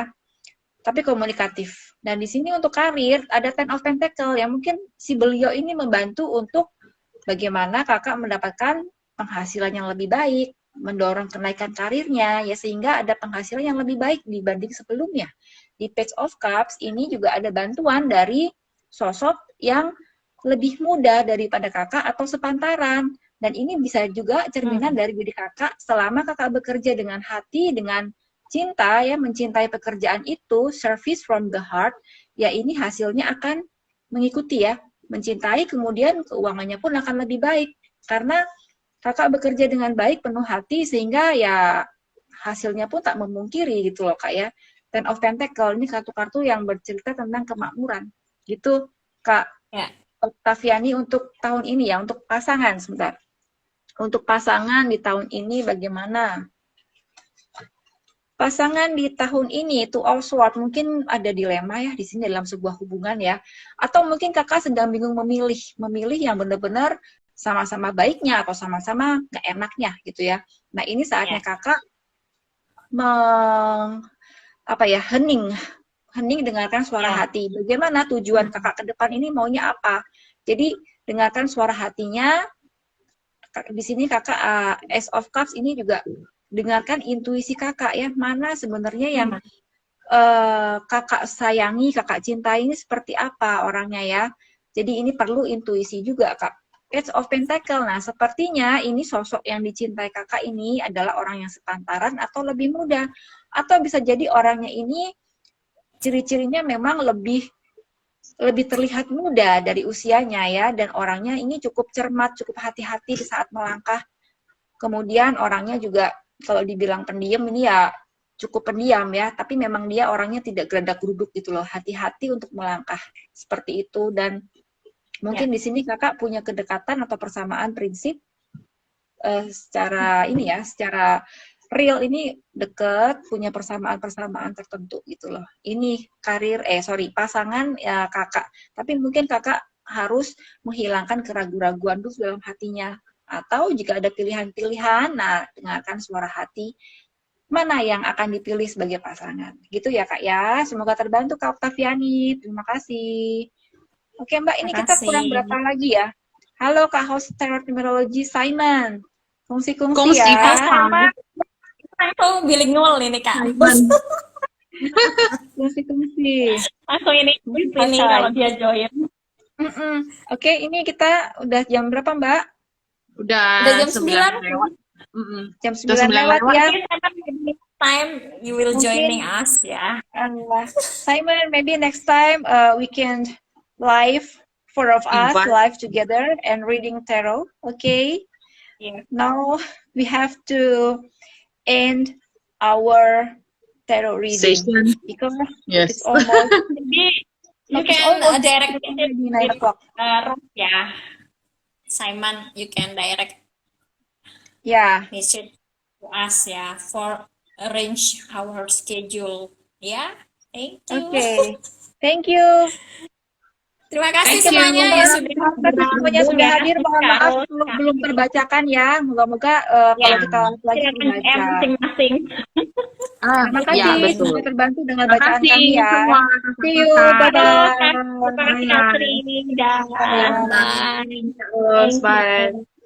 tapi komunikatif. Dan di sini untuk karir ada Ten of Pentacle yang mungkin si beliau ini membantu untuk bagaimana kakak mendapatkan penghasilan yang lebih baik, mendorong kenaikan karirnya ya, sehingga ada penghasilan yang lebih baik dibanding sebelumnya. Di Page of Cups ini juga ada bantuan dari sosok yang lebih muda daripada kakak atau sepantaran, dan ini bisa juga cerminan dari diri kakak selama kakak bekerja dengan hati, dengan cinta ya, mencintai pekerjaan itu, service from the heart ya, ini hasilnya akan mengikuti ya, mencintai, kemudian keuangannya pun akan lebih baik karena kakak bekerja dengan baik, penuh hati, sehingga ya hasilnya pun tak memungkiri gitu loh Kak ya. Ten of Pentacle ini kartu-kartu yang bercerita tentang kemakmuran gitu Kak Ya. Oktaviani untuk tahun ini ya, untuk pasangan sebentar. Untuk pasangan di tahun ini bagaimana? Pasangan di tahun ini itu Two of Swords, mungkin ada dilema ya di sini dalam sebuah hubungan ya. Atau mungkin kakak sedang bingung memilih yang benar-benar sama-sama baiknya atau sama-sama gak enaknya gitu ya. Nah, ini saatnya kakak hening dengarkan suara hati. Bagaimana tujuan kakak ke depan ini, maunya apa? Jadi dengarkan suara hatinya. Di sini kakak Ace of Cups ini juga dengarkan intuisi kakak ya, mana sebenarnya yang kakak sayangi, kakak cintai ini seperti apa orangnya ya. Jadi ini perlu intuisi juga Kak. Page of Pentacle, nah sepertinya ini sosok yang dicintai kakak ini adalah orang yang sepantaran atau lebih muda. Atau bisa jadi orangnya ini ciri-cirinya memang lebih terlihat muda dari usianya ya, dan orangnya ini cukup cermat, cukup hati-hati di saat melangkah. Kemudian orangnya juga kalau dibilang pendiam ini ya cukup pendiam ya, tapi memang dia orangnya tidak geradak-geruduk gitu loh, hati-hati untuk melangkah seperti itu. Dan mungkin di sini kakak punya kedekatan atau persamaan prinsip secara ini ya, secara real ini deket, punya persamaan-persamaan tertentu gitu loh. Ini pasangan ya kakak, tapi mungkin kakak harus menghilangkan keraguan-raguan dulu dalam hatinya. Atau jika ada pilihan-pilihan, nah dengarkan suara hati mana yang akan dipilih sebagai pasangan. Gitu ya Kak ya. Semoga terbantu Kak Oktaviani. Terima kasih. Oke Mbak, ini kita kurang berapa Makasih. lagi ya? Halo Kak host Tarot Numerology Simon. Kongsi-kongsi Kongsi ya. pasang. Aku bilingual ini Kak. Simon. Kongsi-kongsi. Aku ini Hai. kalau dia join. Oke, ini kita udah jam berapa Mbak? Udah jam 9 lewat. Jam Udah 9 lewat ya. Next time you will joining us ya. Simon, maybe next time we can live, four of us live together and reading tarot. Okay. Yeah. Now we have to end our tarot reading because it's almost. You can direct it 9 o'clock. Yeah. Simon, you can direct. Yeah. Message to us ya for arrange our schedule. Ya. Thank you. Okay. Thank you. Terima kasih semuanya semuanya sudah hadir. Mohon maaf belum terbacakan ya. Moga-moga kalau kita lagi terbaca. Masing-masing. Terima kasih sudah terbantu dengan bacaan kami ya. See you. Bye bye. Bye.